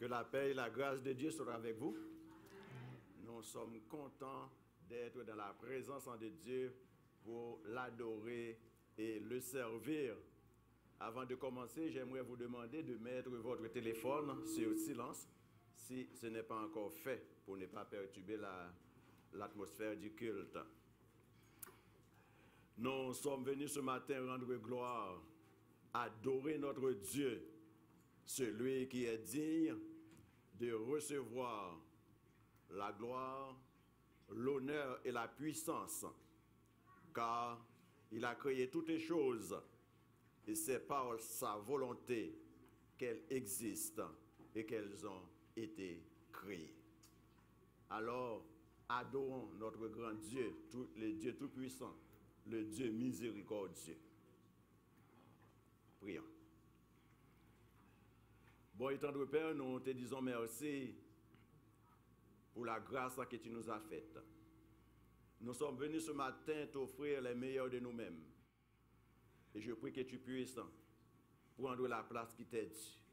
la paix et la grâce de Dieu soient avec vous. Nous sommes contents d'être dans la présence de Dieu pour l'adorer et le servir. Avant de commencer, j'aimerais vous demander de mettre votre téléphone sur silence si ce n'est pas encore fait pour ne pas perturber l'atmosphère du culte. Nous sommes venus ce matin rendre gloire, adorer notre Dieu, celui qui est digne de recevoir la gloire, l'honneur et la puissance, car il a créé toutes les choses et c'est par sa volonté qu'elles existent et qu'elles ont été créées. Alors, adorons notre grand Dieu, le Dieu tout-puissant, le Dieu miséricordieux. Prions. Bon, étendre Père, nous te disons merci pour la grâce que tu nous as faite. Nous sommes venus ce matin t'offrir les meilleurs de nous-mêmes. Et je prie que tu puisses prendre la place qui t'est due.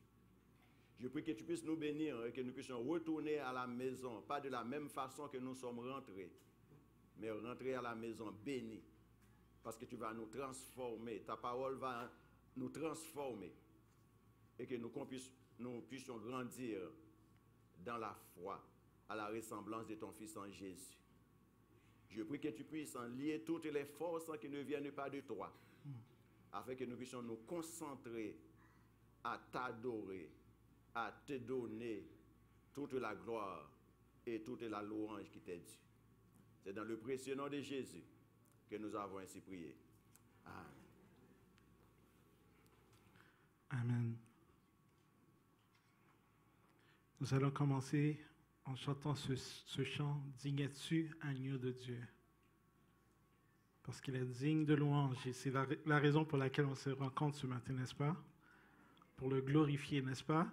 Je prie que tu puisses nous bénir et que nous puissions retourner à la maison, pas de la même façon que nous sommes rentrés, mais rentrer à la maison bénis, parce que tu vas nous transformer. Ta parole va nous transformer et que nous puissions grandir dans la foi à la ressemblance de ton Fils en Jésus. Je prie que tu puisses en lier toutes les forces qui ne viennent pas de toi, afin que nous puissions nous concentrer à t'adorer, à te donner toute la gloire et toute la louange qui t'est due. C'est dans le précieux nom de Jésus que nous avons ainsi prié. Amen. Amen. Nous allons commencer en chantant ce chant « Digne es-tu, agneau de Dieu ». Parce qu'il est digne de louange. Et c'est la raison pour laquelle on se rencontre ce matin, n'est-ce pas? Pour le glorifier, n'est-ce pas?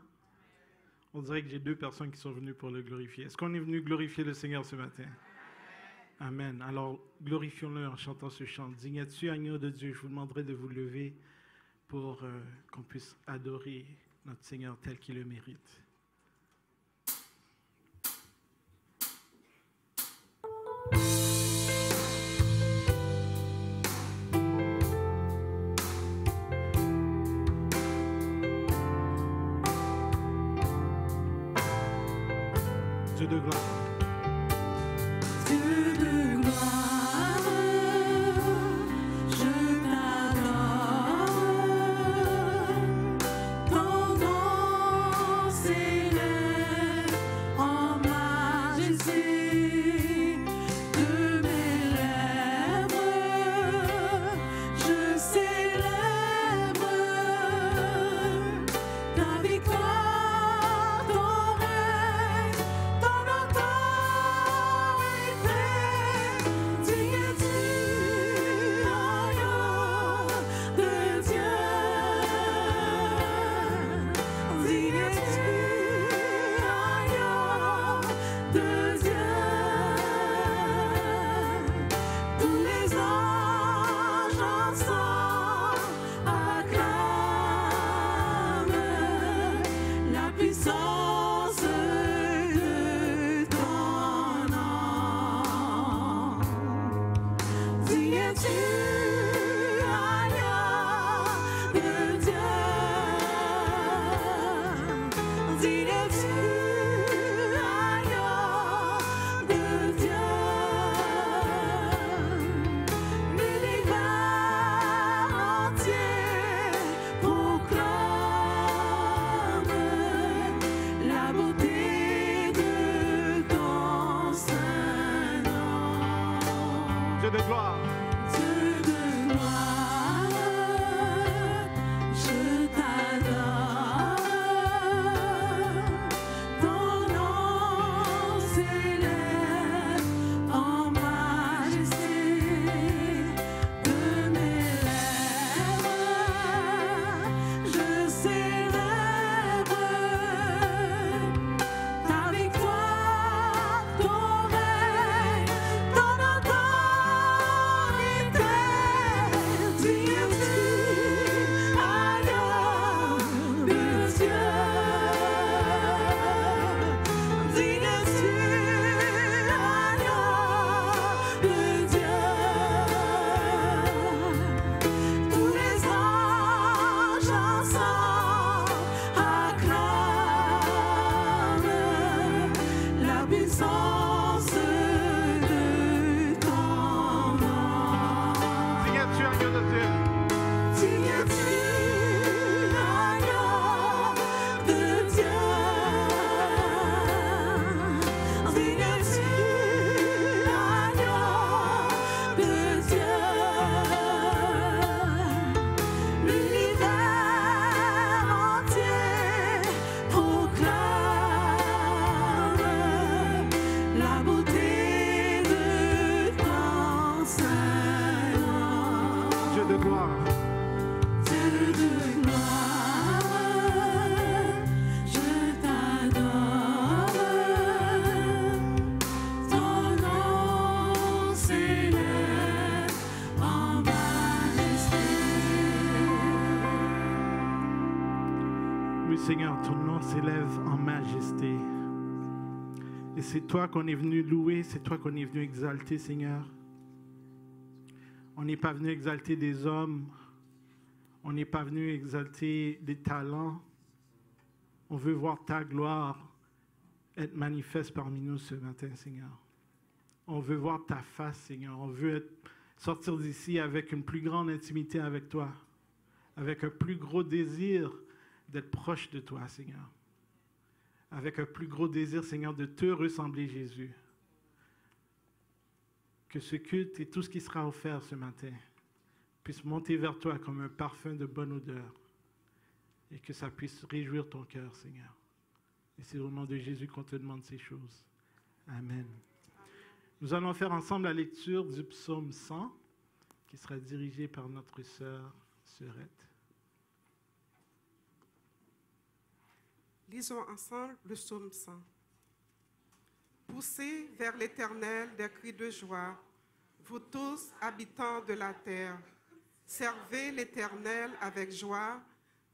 On dirait que j'ai deux personnes qui sont venues pour le glorifier. Est-ce qu'on est venu glorifier le Seigneur ce matin? Amen. Alors, glorifions-le en chantant ce chant. « Digne es-tu, agneau de Dieu ». Je vous demanderai de vous lever pour qu'on puisse adorer notre Seigneur tel qu'il le mérite. Dieu de gloire. Dieu de gloire, je t'adore. Ton nom s'élève en majesté de mes lèvres. Je célèbre ta victoire, ton règne, ton autorité. Seigneur, ton nom s'élève en majesté. Et c'est toi qu'on est venu louer, c'est toi qu'on est venu exalter, Seigneur. On n'est pas venu exalter des hommes, on n'est pas venu exalter des talents. On veut voir ta gloire être manifeste parmi nous ce matin, Seigneur. On veut voir ta face, Seigneur. On veut sortir d'ici avec une plus grande intimité avec toi, avec un plus gros désir d'être proche de toi, Seigneur. Avec un plus gros désir, Seigneur, de te ressembler, Jésus. Que ce culte et tout ce qui sera offert ce matin puisse monter vers toi comme un parfum de bonne odeur et que ça puisse réjouir ton cœur, Seigneur. Et c'est au nom de Jésus qu'on te demande ces choses. Amen. Nous allons faire ensemble la lecture du psaume 100 qui sera dirigée par notre sœur Sœurette. Lisons ensemble le psaume 100. Poussez vers l'Éternel des cris de joie, vous tous habitants de la terre. Servez l'Éternel avec joie,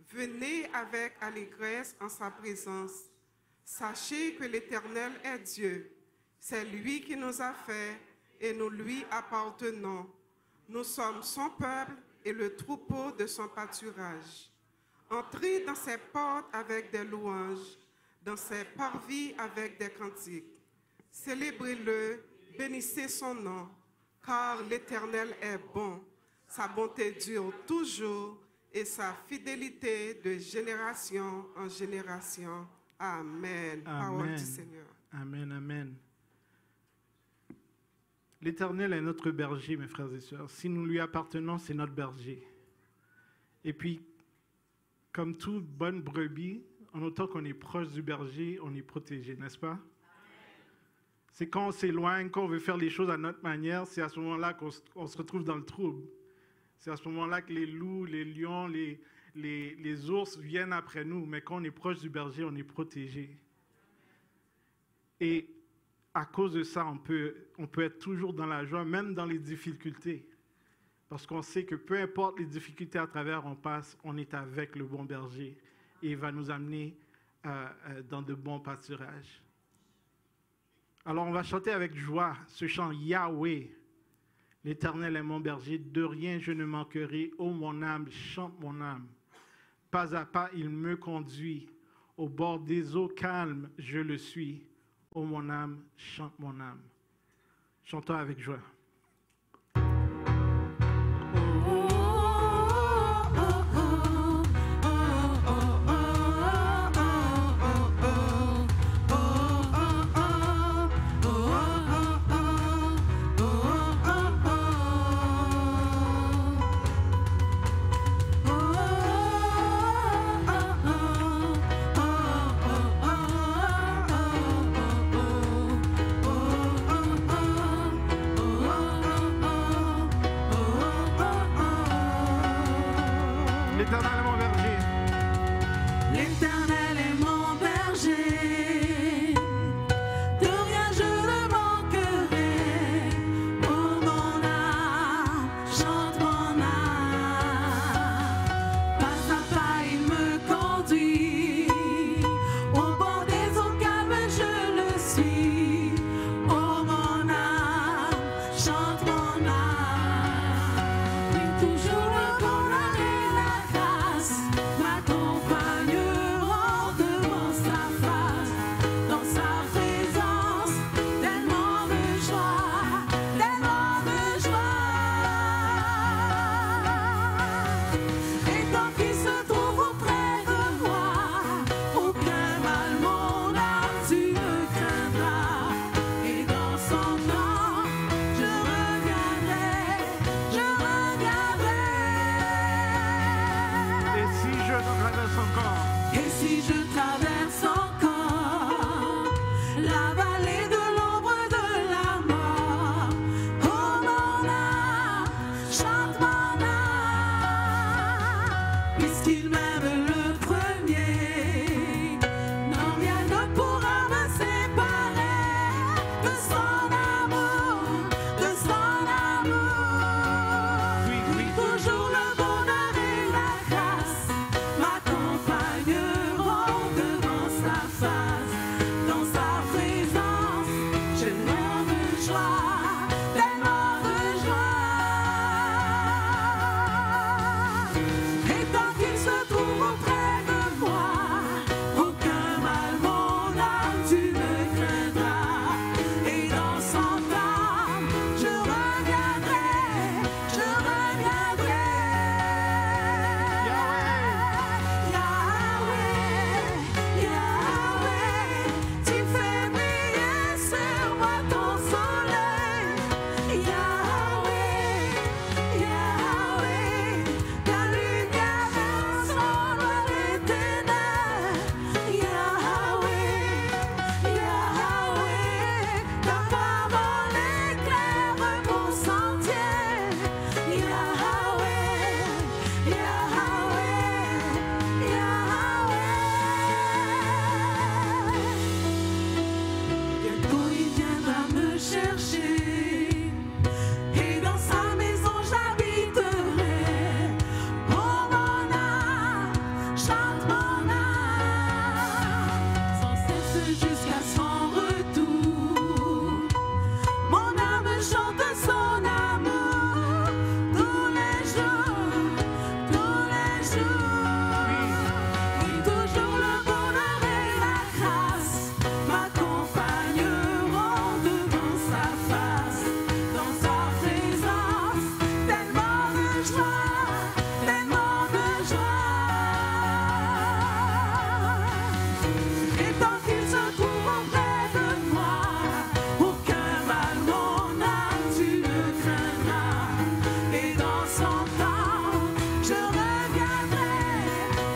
venez avec allégresse en sa présence. Sachez que l'Éternel est Dieu. C'est lui qui nous a fait et nous lui appartenons. Nous sommes son peuple et le troupeau de son pâturage. Entrez dans ses portes avec des louanges, dans ses parvis avec des cantiques. Célébrez-le, bénissez son nom, car l'Éternel est bon. Sa bonté dure toujours et sa fidélité de génération en génération. Amen. Parole du Seigneur. Amen, amen. L'Éternel est notre berger, mes frères et sœurs. Si nous lui appartenons, c'est notre berger. Et puis, comme toute bonne brebis, en autant qu'on est proche du berger, on est protégé, n'est-ce pas? C'est quand on s'éloigne, quand on veut faire les choses à notre manière, c'est à ce moment-là qu'on se retrouve dans le trouble. C'est à ce moment-là que les loups, les lions, les ours viennent après nous. Mais quand on est proche du berger, on est protégé. Et à cause de ça, on peut être toujours dans la joie, même dans les difficultés. Parce qu'on sait que peu importe les difficultés à travers on passe, on est avec le bon berger. Et il va nous amener dans de bons pâturages. Alors on va chanter avec joie ce chant Yahweh. L'Éternel est mon berger, de rien je ne manquerai. Ô mon âme, chante mon âme. Pas à pas il me conduit. Au bord des eaux calmes, je le suis. Ô mon âme, chante mon âme. Chantons avec joie. Oh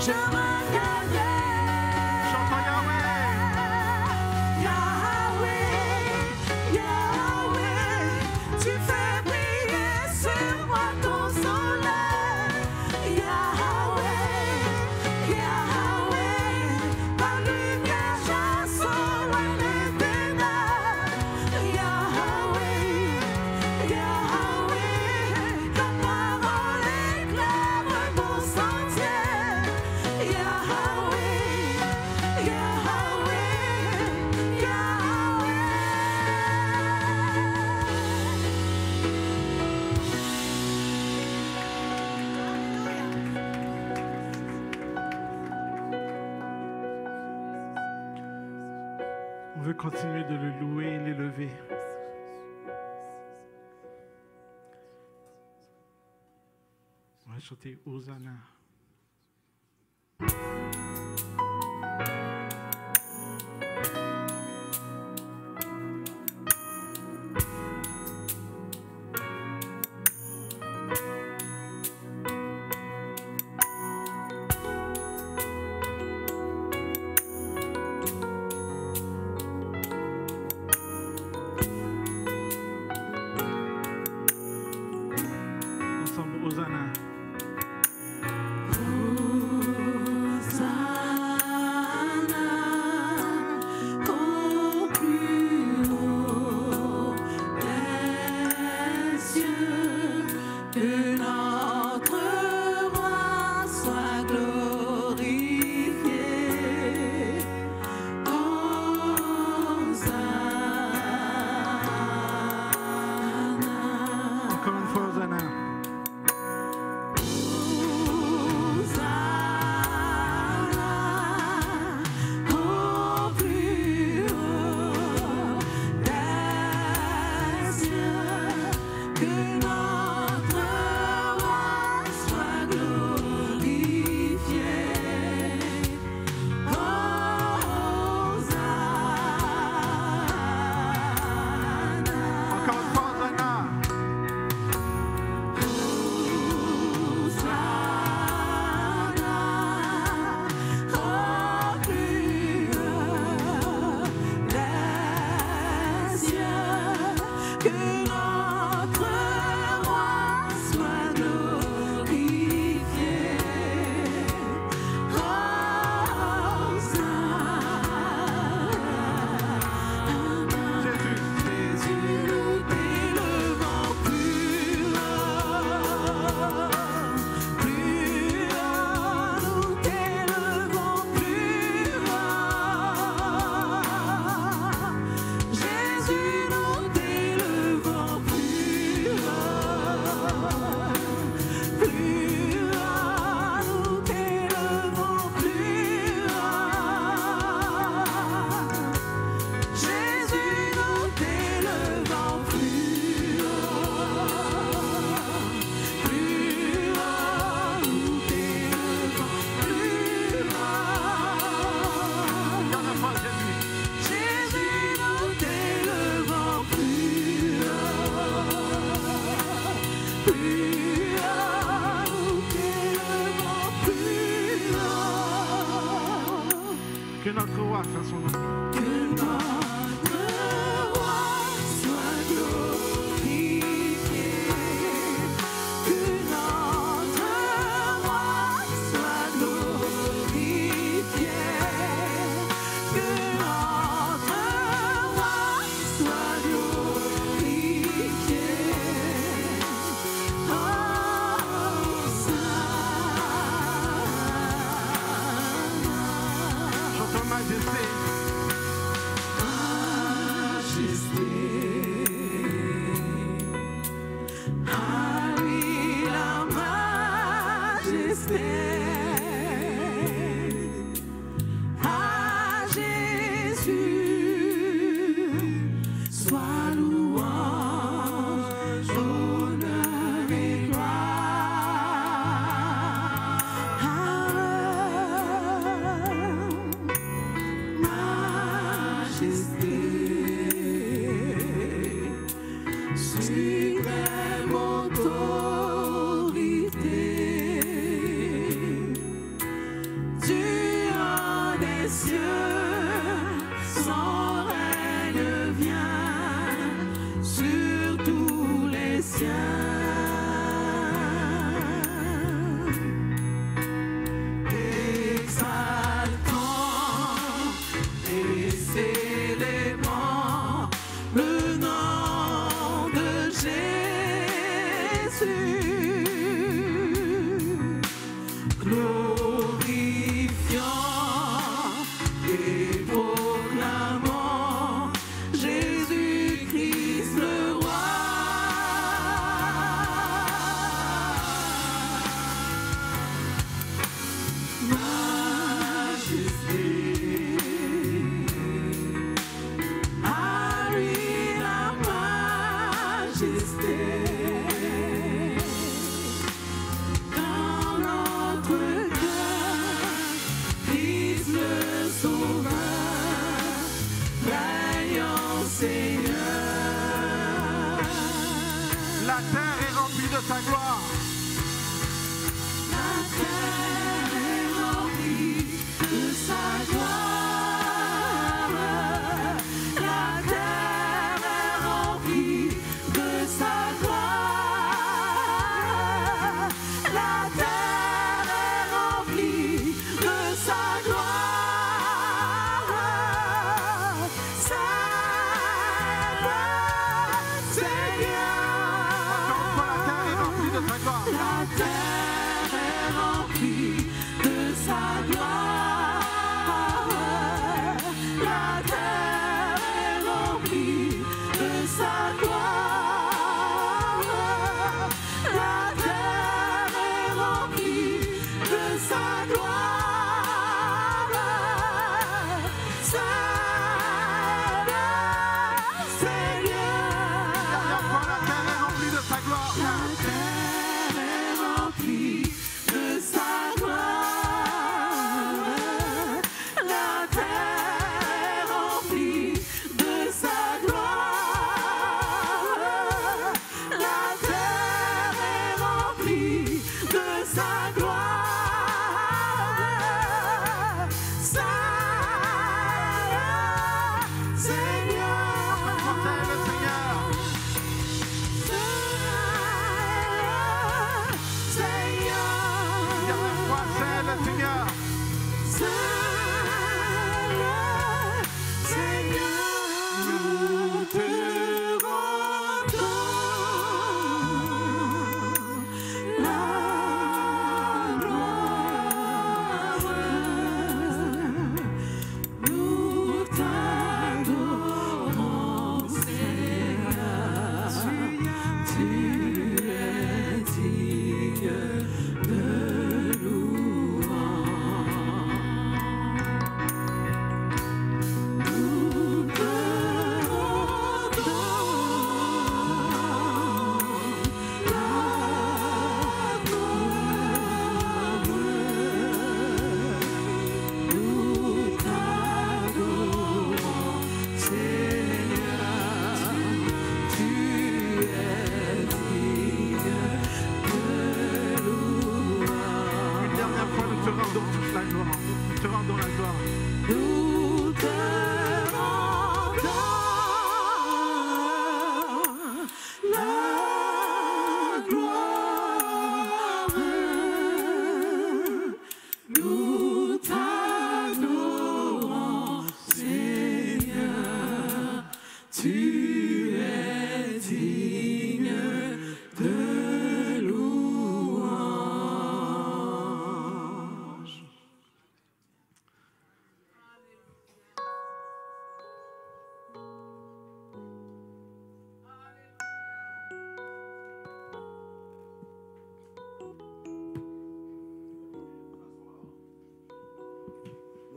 je reviendrai. Chantons Yahweh. Yahweh, Yahweh, tu fais briller sur moi ton soleil. Yahweh, Yahweh, ta lumière chasse au loin les ténèbres. Yahweh, Yahweh, ta parole éclaire mon sentier. Yahweh, Yahweh, Yahweh. On veut continuer de le louer et l'élever. On va chanter Hosanna. Ensemble, Hosanna. Hosanna au plus haut des cieux, que notre roi soit glorifié. Hosanna. Encore une fois, Hosanna. Hosanna au plus haut des cieux, que notre roi soit glorifié. Hosanna. Encore une fois, Hosanna. Hosanna au plus haut des cieux, que notre roi soit glorifié. Hosanna. Jésus. Jésus, nous t'élevons plus haut, nous t'élevons plus haut. Jésus, nous t'élevons plus haut, nous t'élevons plus haut. Jésus, nous t'élevons plus haut, nous t'élevons plus haut. Encore une fois, Jésus. Jésus, nous t'élevons plus haut, nous t'élevons plus haut. Que notre roi fasse son nom. Que notre roi soit glorifié, que notre roi soit glorifié, que notre roi soit glorifié. Hosanna. Chantons Majesté. À lui la majesté, à Jésus soit louange, honneur et gloire. Majesté. Suprême autorité,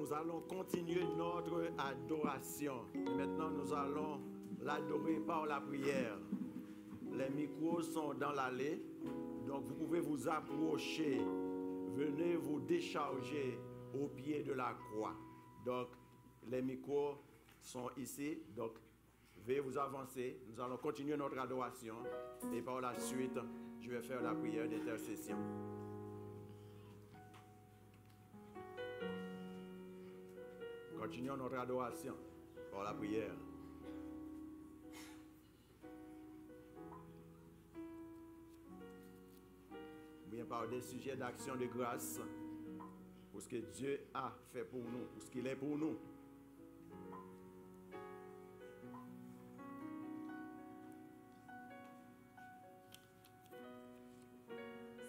Nous allons continuer notre adoration. Et maintenant, nous allons l'adorer par la prière. Les micros sont dans l'allée, donc vous pouvez vous approcher. Venez vous décharger au pied de la croix. Donc, les micros sont ici, donc veuillez vous avancer. Nous allons continuer notre adoration et par la suite, je vais faire la prière d'intercession. Continuons notre adoration par la prière. par des sujets d'action de grâce pour ce que Dieu a fait pour nous, pour ce qu'il est pour nous.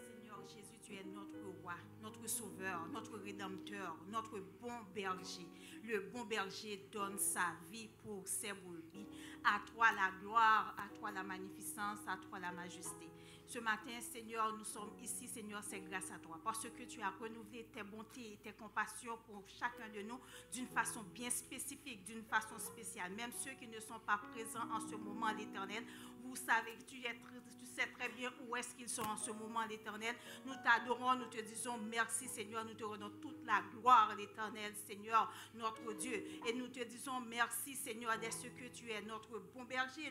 Seigneur Jésus, tu es notre roi, notre sauveur, notre rédempteur, notre bon berger. Le bon berger donne sa vie pour ses brebis. À toi la gloire, à toi la magnificence, à toi la majesté. Ce matin, Seigneur, nous sommes ici, Seigneur, c'est grâce à toi. Parce que tu as renouvelé tes bontés et tes compassions pour chacun de nous d'une façon bien spécifique, d'une façon spéciale. Même ceux qui ne sont pas présents en ce moment, l'Éternel, vous savez, tu sais très bien où est-ce qu'ils sont en ce moment, l'Éternel. Nous t'adorons, nous te disons merci, Seigneur. Nous te rendons toute la gloire, l'Éternel, Seigneur, notre Dieu. Et nous te disons merci, Seigneur, de ce que tu es notre bon berger.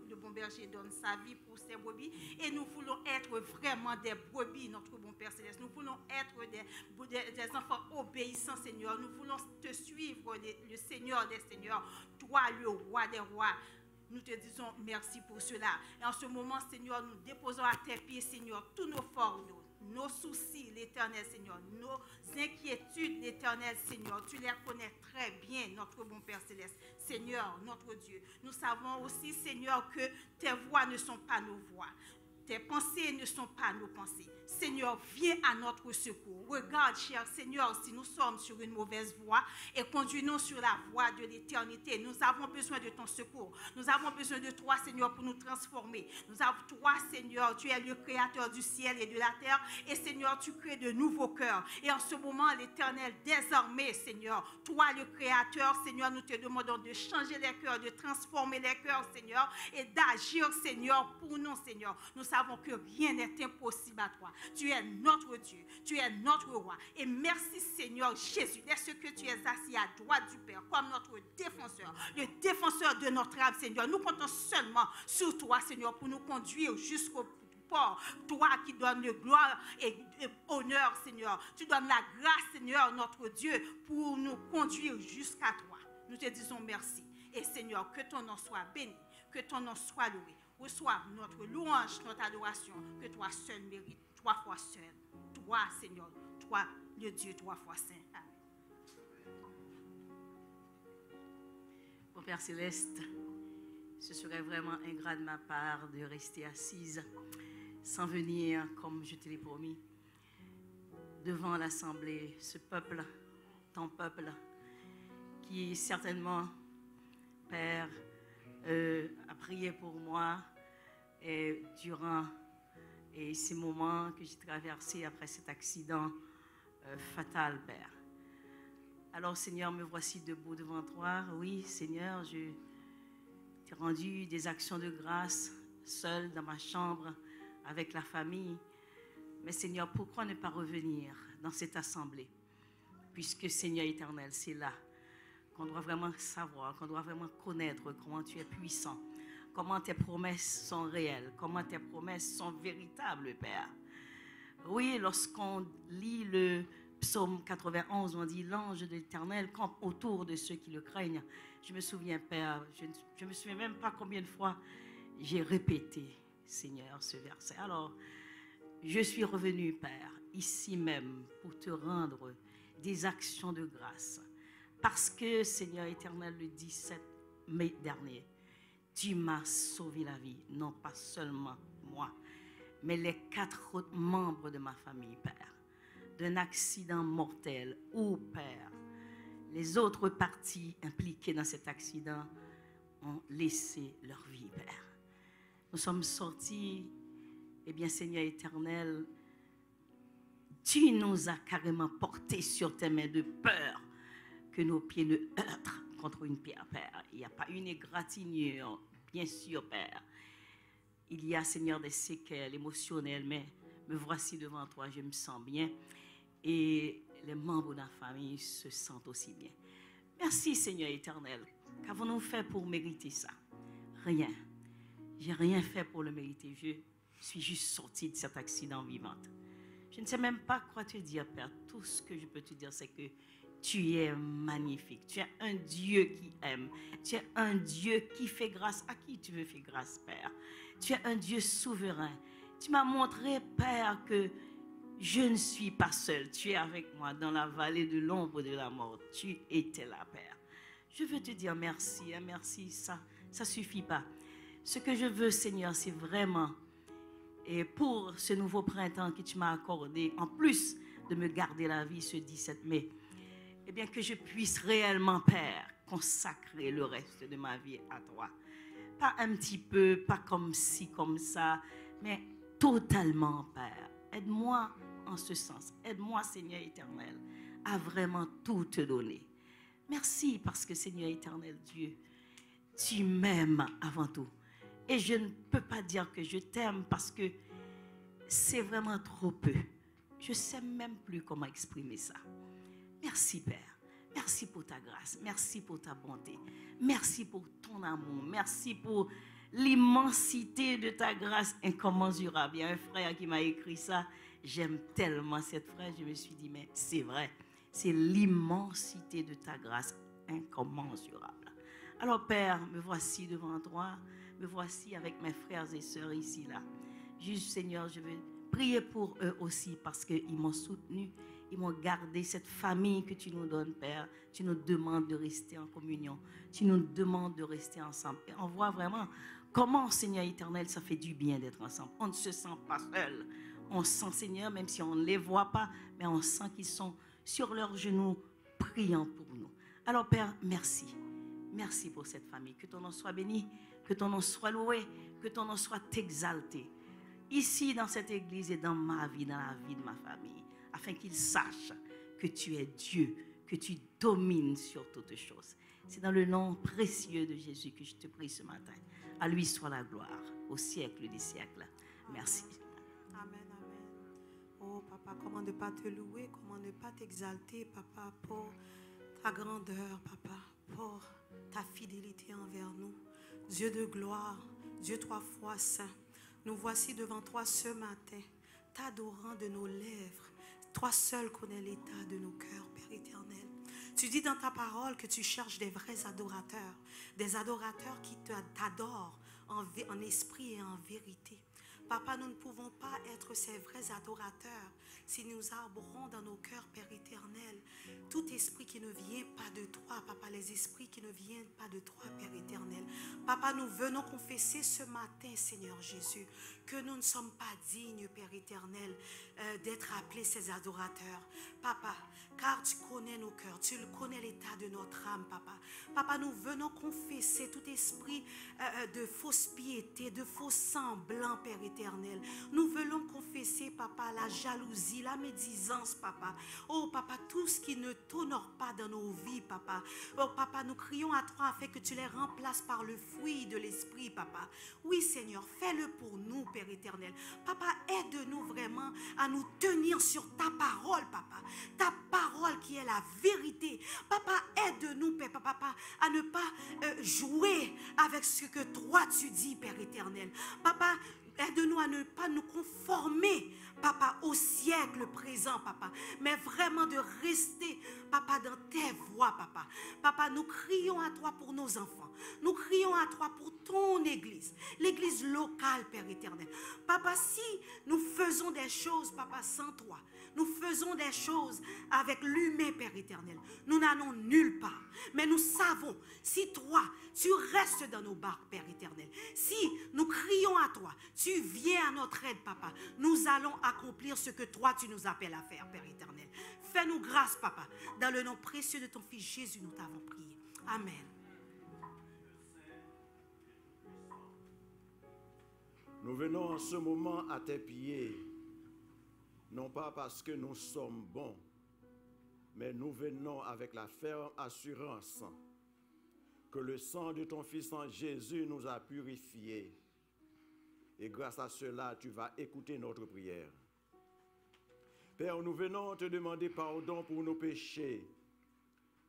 Le bon berger donne sa vie pour ses brebis. Et nous voulons être vraiment des brebis, notre bon Père Céleste. Nous voulons être des enfants obéissants, Seigneur. Nous voulons te suivre, le Seigneur des Seigneurs, toi, le roi des rois. Nous te disons merci pour cela. Et en ce moment, Seigneur, nous déposons à tes pieds, Seigneur, tous nos fardeaux, nos soucis, l'Éternel, Seigneur, nos inquiétudes, l'Éternel, Seigneur. Tu les connais très bien, notre bon Père Céleste. Seigneur, notre Dieu. Nous savons aussi, Seigneur, que tes voies ne sont pas nos voies. Tes pensées ne sont pas nos pensées. Seigneur, viens à notre secours. Regarde, cher Seigneur, si nous sommes sur une mauvaise voie et conduis-nous sur la voie de l'éternité. Nous avons besoin de ton secours. Nous avons besoin de toi, Seigneur, pour nous transformer. Nous avons toi, Seigneur, tu es le créateur du ciel et de la terre. Et Seigneur, tu crées de nouveaux cœurs. Et en ce moment, l'Éternel, désormais, Seigneur, toi, le créateur, Seigneur, nous te demandons de changer les cœurs, de transformer les cœurs, Seigneur, et d'agir, Seigneur, pour nous, Seigneur. Nous savons que rien n'est impossible à toi. Tu es notre Dieu, tu es notre roi. Et merci, Seigneur Jésus, de ce que tu es assis à droite du Père comme notre défenseur, le défenseur de notre âme, Seigneur. Nous comptons seulement sur toi, Seigneur, pour nous conduire jusqu'au port. Toi qui donnes le gloire et honneur, Seigneur. Tu donnes la grâce, Seigneur, notre Dieu, pour nous conduire jusqu'à toi. Nous te disons merci. Et Seigneur, que ton nom soit béni, que ton nom soit loué. Reçois notre louange, notre adoration, que toi seul mérites, trois fois seul. Toi, Seigneur, toi, le Dieu, trois fois saint. Amen. Mon Père Céleste, ce serait vraiment ingrat de ma part de rester assise sans venir, comme je te l'ai promis, devant l'Assemblée, ce peuple, ton peuple, qui certainement, Père, a prié pour moi et durant ces moments que j'ai traversés après cet accident fatal, Père. Alors, Seigneur, me voici debout devant toi. Oui, Seigneur, je t'ai rendu des actions de grâce seul dans ma chambre avec la famille. Mais, Seigneur, pourquoi ne pas revenir dans cette assemblée? Puisque, Seigneur éternel, c'est là qu'on doit vraiment savoir, qu'on doit vraiment connaître comment tu es puissant, comment tes promesses sont réelles, comment tes promesses sont véritables, Père. Oui, lorsqu'on lit le psaume 91, on dit « L'ange de l'Éternel campe autour de ceux qui le craignent ». Je me souviens, Père, je ne me souviens même pas combien de fois j'ai répété, Seigneur, ce verset. Alors, je suis revenu, Père, ici même, pour te rendre des actions de grâce. Parce que, Seigneur éternel, le 17 mai dernier, tu m'as sauvé la vie. Non pas seulement moi, mais les 4 autres membres de ma famille, Père. D'un accident mortel où, Père, les autres parties impliquées dans cet accident ont laissé leur vie, Père. Nous sommes sortis, eh bien, Seigneur éternel, tu nous as carrément portés sur tes mains de peur que nos pieds ne heurtent contre une pierre, Père. Il n'y a pas une égratignure, bien sûr, Père. Il y a, Seigneur, des séquelles émotionnelles, mais me voici devant toi, je me sens bien. Et les membres de la famille se sentent aussi bien. Merci, Seigneur éternel. Qu'avons-nous fait pour mériter ça? Rien. J'ai rien fait pour le mériter. Je suis juste sortie de cet accident vivante. Je ne sais même pas quoi te dire, Père. Tout ce que je peux te dire, c'est que tu es magnifique. Tu es un Dieu qui aime. Tu es un Dieu qui fait grâce. À qui tu veux faire grâce, Père? Tu es un Dieu souverain. Tu m'as montré, Père, que Je ne suis pas seul. Tu es avec moi dans la vallée de l'ombre de la mort. Tu étais là, Père. Je veux te dire merci. Merci, ça ne suffit pas. Ce que je veux, Seigneur, c'est vraiment, et pour ce nouveau printemps que tu m'as accordé, en plus de me garder la vie ce 17 mai, eh bien que je puisse réellement, Père, consacrer le reste de ma vie à toi. Pas un petit peu, pas comme ci, comme ça, mais totalement, Père. Aide-moi en ce sens. Aide-moi, Seigneur éternel, à vraiment tout te donner. Merci parce que, Seigneur éternel Dieu, tu m'aimes avant tout. Et je ne peux pas dire que je t'aime parce que c'est vraiment trop peu. Je ne sais même plus comment exprimer ça. Merci, Père. Merci pour ta grâce. Merci pour ta bonté. Merci pour ton amour. Merci pour l'immensité de ta grâce incommensurable. Il y a un frère qui m'a écrit ça. J'aime tellement cette phrase. Je me suis dit, mais c'est vrai. C'est l'immensité de ta grâce incommensurable. Alors, Père, me voici devant toi. Me voici avec mes frères et sœurs ici, là. Juste, Seigneur, je veux prier pour eux aussi parce qu'ils m'ont soutenu. Ils m'ont gardé cette famille que tu nous donnes, Père. Tu nous demandes de rester en communion. Tu nous demandes de rester ensemble. Et on voit vraiment comment, Seigneur éternel, ça fait du bien d'être ensemble. On ne se sent pas seul. On sent, Seigneur, même si on ne les voit pas, mais on sent qu'ils sont sur leurs genoux, priant pour nous. Alors, Père, merci. Merci pour cette famille. Que ton nom soit béni, que ton nom soit loué, que ton nom soit exalté. Ici, dans cette église et dans ma vie, dans la vie de ma famille, afin qu'ils sachent que tu es Dieu, que tu domines sur toutes choses. C'est dans le nom précieux de Jésus que je te prie ce matin. À lui soit la gloire, au siècle des siècles. Merci. Amen, amen. Oh, Papa, comment ne pas te louer, comment ne pas t'exalter, Papa, pour ta grandeur, Papa, pour ta fidélité envers nous. Dieu de gloire, Dieu trois fois saint, nous voici devant toi ce matin, t'adorant de nos lèvres. Toi seul connais l'état de nos cœurs, Père éternel. Tu dis dans ta parole que tu cherches des vrais adorateurs, des adorateurs qui t'adorent en esprit et en vérité. Papa, nous ne pouvons pas être ces vrais adorateurs si nous arborons dans nos cœurs, Père éternel, tout esprit qui ne vient pas de toi, Papa, les esprits qui ne viennent pas de toi, Père éternel. Papa, nous venons confesser ce matin, Seigneur Jésus, que nous ne sommes pas dignes, Père éternel, d'être appelés ces adorateurs. Papa, car tu connais nos cœurs, tu connais l'état de notre âme, Papa. Papa, nous venons confesser tout esprit de fausse piété, de faux semblants, Père éternel. Nous venons confesser, Papa, la jalousie, la médisance, Papa. Oh, Papa, tout ce qui ne t'honore pas dans nos vies, Papa. Oh, Papa, nous crions à toi afin que tu les remplaces par le fruit de l'esprit, Papa. Oui, Seigneur, fais-le pour nous, Père éternel. Papa, aide-nous vraiment à nous tenir sur ta parole, Papa. Ta parole qui est la vérité. Papa, aide-nous, Papa, à ne pas jouer avec ce que toi tu dis, Père éternel. Papa, aide-nous à ne pas nous conformer, Papa, au siècle présent, Papa, mais vraiment de rester, Papa, dans tes voies, Papa. Papa, nous crions à toi pour nos enfants. Nous crions à toi pour ton église, l'église locale, Père éternel. Papa, si nous faisons des choses, Papa, sans toi, nous faisons des choses avec l'humain, Père éternel, nous n'allons nulle part. Mais nous savons, si toi, tu restes dans nos barques, Père éternel, si nous crions à toi, tu viens à notre aide, Papa, nous allons accomplir ce que toi, tu nous appelles à faire, Père éternel. Fais-nous grâce, Papa. Dans le nom précieux de ton Fils Jésus, nous t'avons prié. Amen. Nous venons en ce moment à tes pieds, non pas parce que nous sommes bons, mais nous venons avec la ferme assurance que le sang de ton Fils en Jésus nous a purifiés. Et grâce à cela, tu vas écouter notre prière. Père, nous venons te demander pardon pour nos péchés,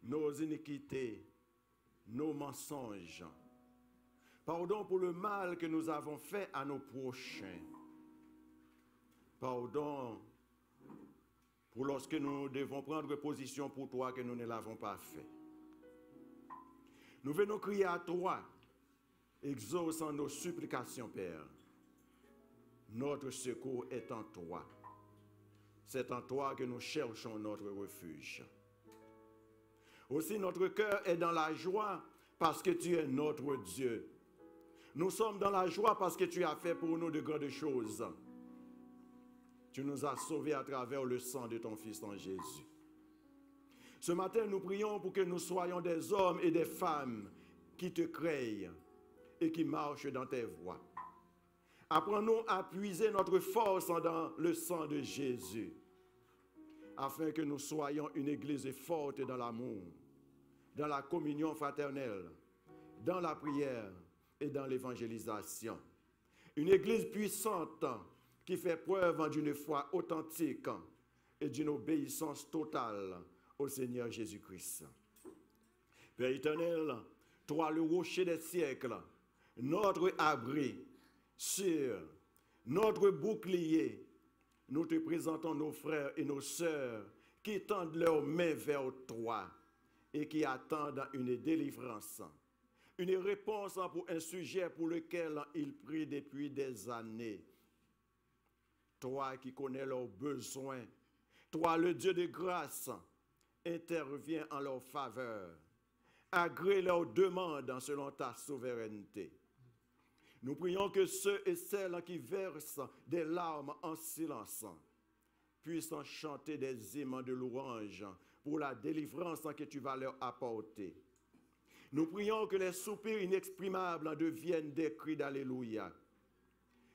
nos iniquités, nos mensonges. Pardon pour le mal que nous avons fait à nos prochains. Pardon pour lorsque nous devons prendre position pour toi que nous ne l'avons pas fait. Nous venons crier à toi, exauçant nos supplications, Père. Notre secours est en toi. C'est en toi que nous cherchons notre refuge. Aussi, notre cœur est dans la joie parce que tu es notre Dieu. Nous sommes dans la joie parce que tu as fait pour nous de grandes choses. Tu nous as sauvés à travers le sang de ton Fils en Jésus. Ce matin, nous prions pour que nous soyons des hommes et des femmes qui te craignent et qui marchent dans tes voies. Apprends-nous à puiser notre force dans le sang de Jésus, afin que nous soyons une église forte dans l'amour, dans la communion fraternelle, dans la prière et dans l'évangélisation. Une église puissante qui fait preuve d'une foi authentique et d'une obéissance totale au Seigneur Jésus-Christ. Père éternel, toi le rocher des siècles, notre abri sûr, notre bouclier, nous te présentons nos frères et nos sœurs qui tendent leurs mains vers toi et qui attendent une délivrance, une réponse pour un sujet pour lequel ils prient depuis des années. Toi qui connais leurs besoins, toi le Dieu de grâce, interviens en leur faveur, agrée leurs demandes selon ta souveraineté. Nous prions que ceux et celles qui versent des larmes en silence puissent chanter des hymnes de louange pour la délivrance que tu vas leur apporter. Nous prions que les soupirs inexprimables deviennent des cris d'alléluia,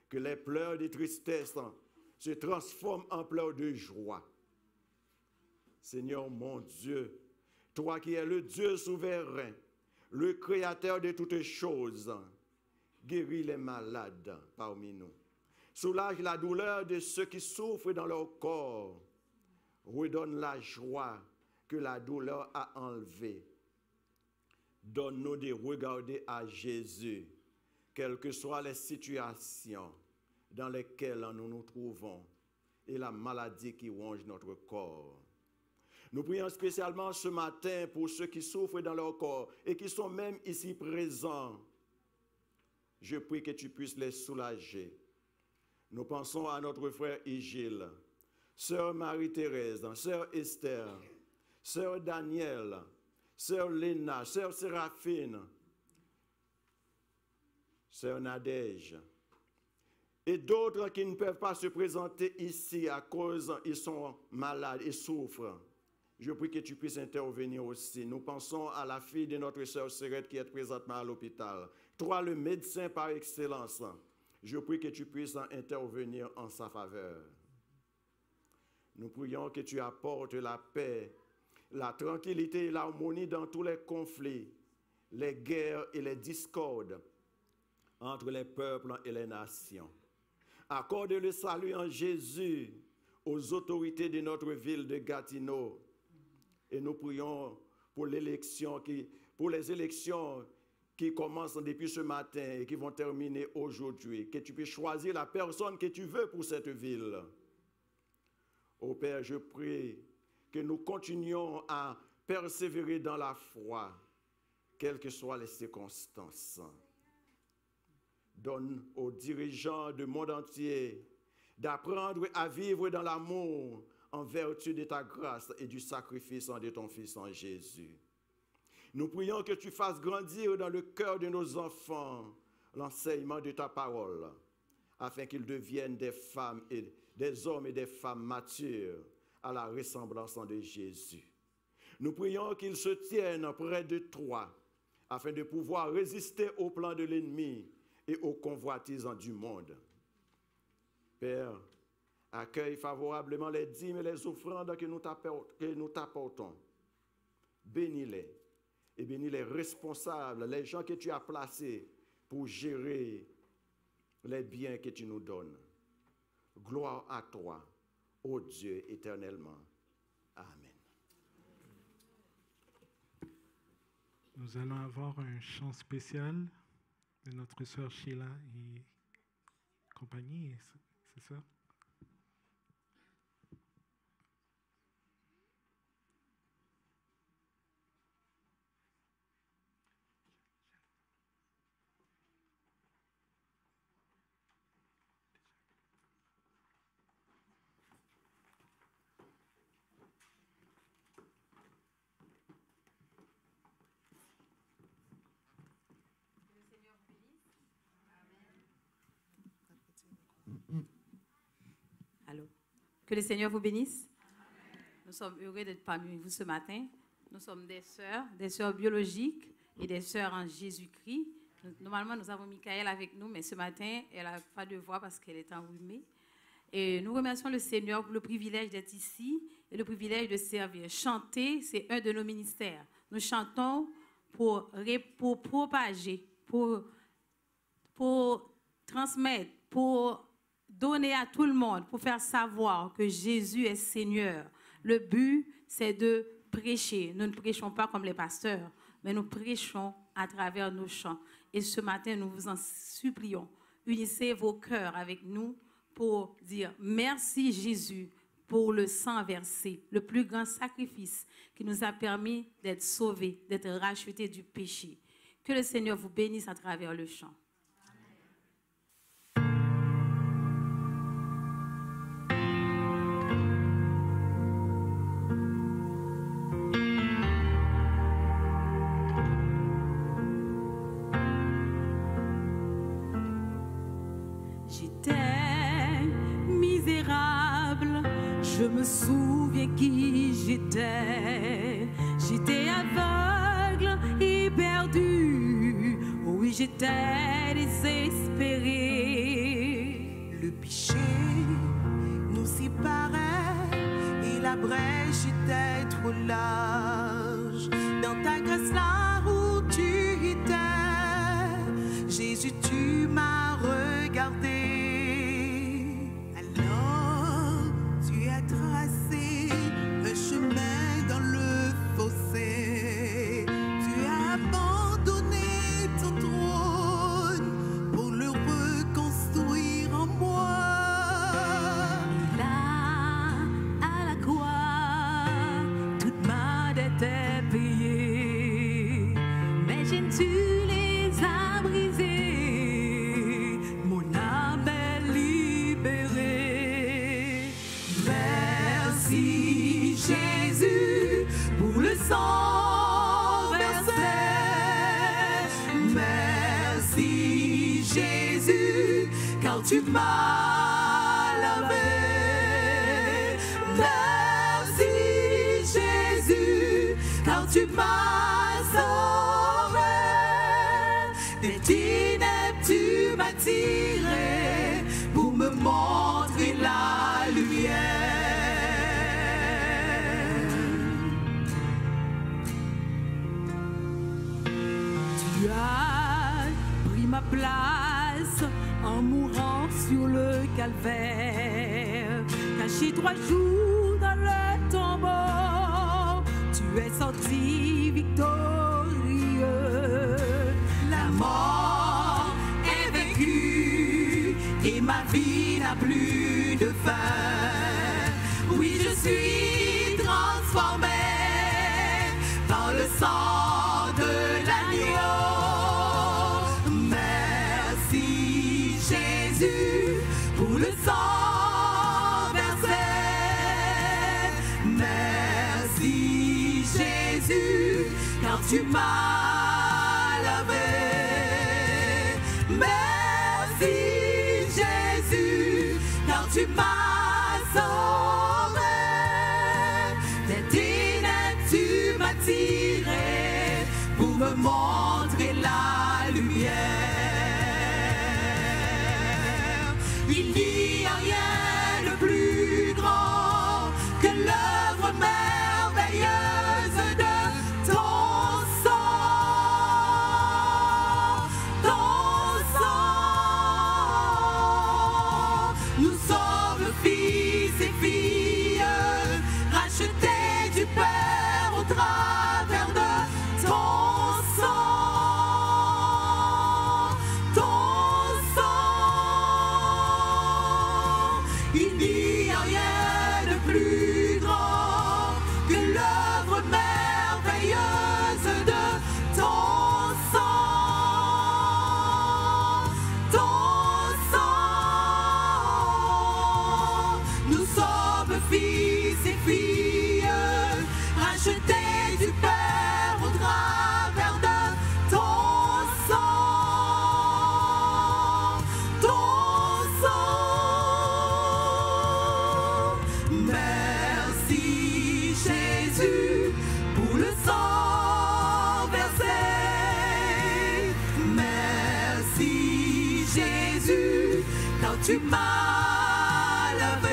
que les pleurs de tristesse se transforment en pleurs de joie. Seigneur mon Dieu, toi qui es le Dieu souverain, le créateur de toutes choses, guéris les malades parmi nous. Soulage la douleur de ceux qui souffrent dans leur corps. Redonne la joie que la douleur a enlevée. Donne-nous de regarder à Jésus, quelles que soient les situations dans lesquelles nous nous trouvons et la maladie qui ronge notre corps. Nous prions spécialement ce matin pour ceux qui souffrent dans leur corps et qui sont même ici présents. Je prie que tu puisses les soulager. Nous pensons à notre frère Igile, sœur Marie-Thérèse, sœur Esther, sœur Daniel, sœur Léna, sœur Séraphine, sœur Nadège, et d'autres qui ne peuvent pas se présenter ici à cause qu'ils sont malades et souffrent. Je prie que tu puisses intervenir aussi. Nous pensons à la fille de notre sœur Sérette qui est présentement à l'hôpital. Toi, le médecin par excellence, je prie que tu puisses intervenir en sa faveur. Nous prions que tu apportes la paix, la tranquillité et l'harmonie dans tous les conflits, les guerres et les discordes entre les peuples et les nations. Accorde le salut en Jésus aux autorités de notre ville de Gatineau. Et nous prions pour les élections qui commencent depuis ce matin et qui vont terminer aujourd'hui. Que tu puisses choisir la personne que tu veux pour cette ville. Ô Père, je prie que nous continuions à persévérer dans la foi, quelles que soient les circonstances. Donne aux dirigeants du monde entier d'apprendre à vivre dans l'amour en vertu de ta grâce et du sacrifice de ton Fils en Jésus. Nous prions que tu fasses grandir dans le cœur de nos enfants l'enseignement de ta parole, afin qu'ils deviennent des femmes et des hommes et des femmes matures à la ressemblance de Jésus. Nous prions qu'ils se tiennent près de toi, afin de pouvoir résister au plan de l'ennemi et aux convoitises du monde. Père, accueille favorablement les dîmes et les offrandes que nous t'apportons. Bénis-les et bénis les responsables, les gens que tu as placés pour gérer les biens que tu nous donnes. Gloire à toi, ô Dieu, éternellement. Amen. Nous allons avoir un chant spécial de notre sœur Sheila et compagnie, c'est ça? Que le Seigneur vous bénisse. Nous sommes heureux d'être parmi vous ce matin. Nous sommes des sœurs biologiques et des sœurs en Jésus-Christ. Normalement, nous avons Michael avec nous, mais ce matin, elle n'a pas de voix parce qu'elle est enrhumée. Et nous remercions le Seigneur pour le privilège d'être ici et le privilège de servir. Chanter, c'est un de nos ministères. Nous chantons pour propager, pour transmettre, pour donner à tout le monde, pour faire savoir que Jésus est Seigneur. Le but, c'est de prêcher. Nous ne prêchons pas comme les pasteurs, mais nous prêchons à travers nos chants. Et ce matin, nous vous en supplions, unissez vos cœurs avec nous pour dire merci Jésus pour le sang versé, le plus grand sacrifice qui nous a permis d'être sauvés, d'être rachetés du péché. Que le Seigneur vous bénisse à travers le chant. Je me souviens qui j'étais. J'étais aveugle et perdu. Oui, j'étais désespéré. Le péché nous séparait et la brèche était trop large. Dans ta grâce là où tu étais, Jésus, tu m'as regardé. Tracé un chemin dans le fossé. Tu as abandonné ton trône pour le reconstruire en moi. Là, à la croix, toute ma dette est payée. Mais j'ai tu les as brisés. Mon âme est libérée. Merci Jésus pour le sang versé. Merci Jésus car tu m'as lavé. Merci Jésus car tu m'as sauvé. Des ténèbres tu m'as tiré pour me montrer la lumière. Tu as pris ma place en mourant sur le calvaire. Caché 3 jours dans le tombeau, tu es sorti victorieux. La mort est vaincue et ma vie n'a plus de fin. Oui, je suis transformé par le sang de l'agneau. Merci Jésus pour le sang versé. Merci Jésus car tu m'as lavé. Merci Jésus car tu m'as sauvé. Des ténèbres tu m'as tiré pour me montrer la lumière. Il n'y a rien de plus grand que l'œuvre merveilleuse de ton sang. Ton sang nous sauve, fils et filles, rachetés du Père au travers de ton sang. Ton sang. Il n'y a rien de plus grand que l'œuvre merveilleuse de ton sang. Ton sang nous sommes fils et filles, rachetés du Père au travers de ton sang. Ton sang. Merci Jésus pour le sang versé. Merci Jésus quand tu m'as lavé.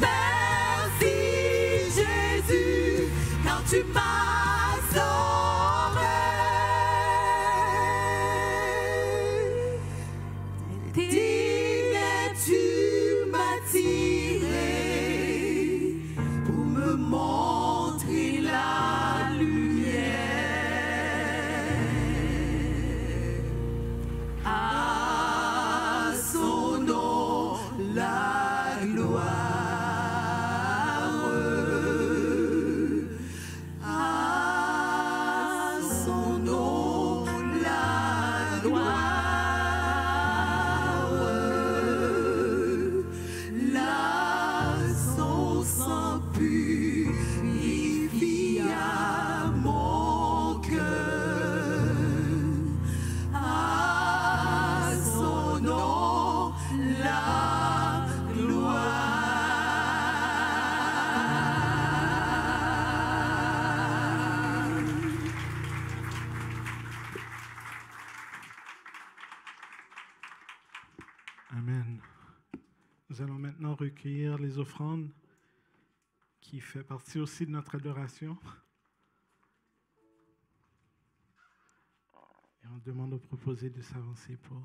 Merci Jésus quand tu m'as sauvé. Digne tu m'as tiré pour me montrer la lumière. À son nom la gloire. À son nom la gloire. Là son sang purifia mon cœur. À son nom la gloire. Amen. Nous allons maintenant recueillir les offrandes qui fait partie aussi de notre adoration. Et on demande aux proposés de s'avancer pour.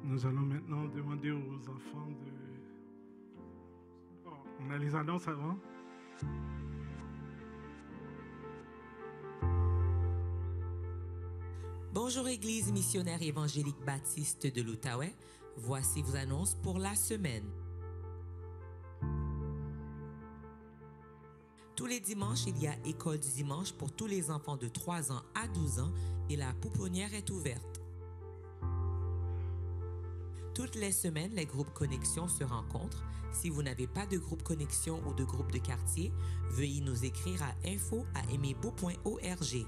Nous allons maintenant demander aux enfants de... Oh, on a les annonces avant. Bonjour Église missionnaire évangélique baptiste de l'Outaouais. Voici vos annonces pour la semaine. Tous les dimanches, il y a école du dimanche pour tous les enfants de 3 ans à 12 ans et la pouponnière est ouverte. Toutes les semaines, les groupes Connexion se rencontrent. Si vous n'avez pas de groupe Connexion ou de groupe de quartier, veuillez nous écrire à info@aimerbeau.org.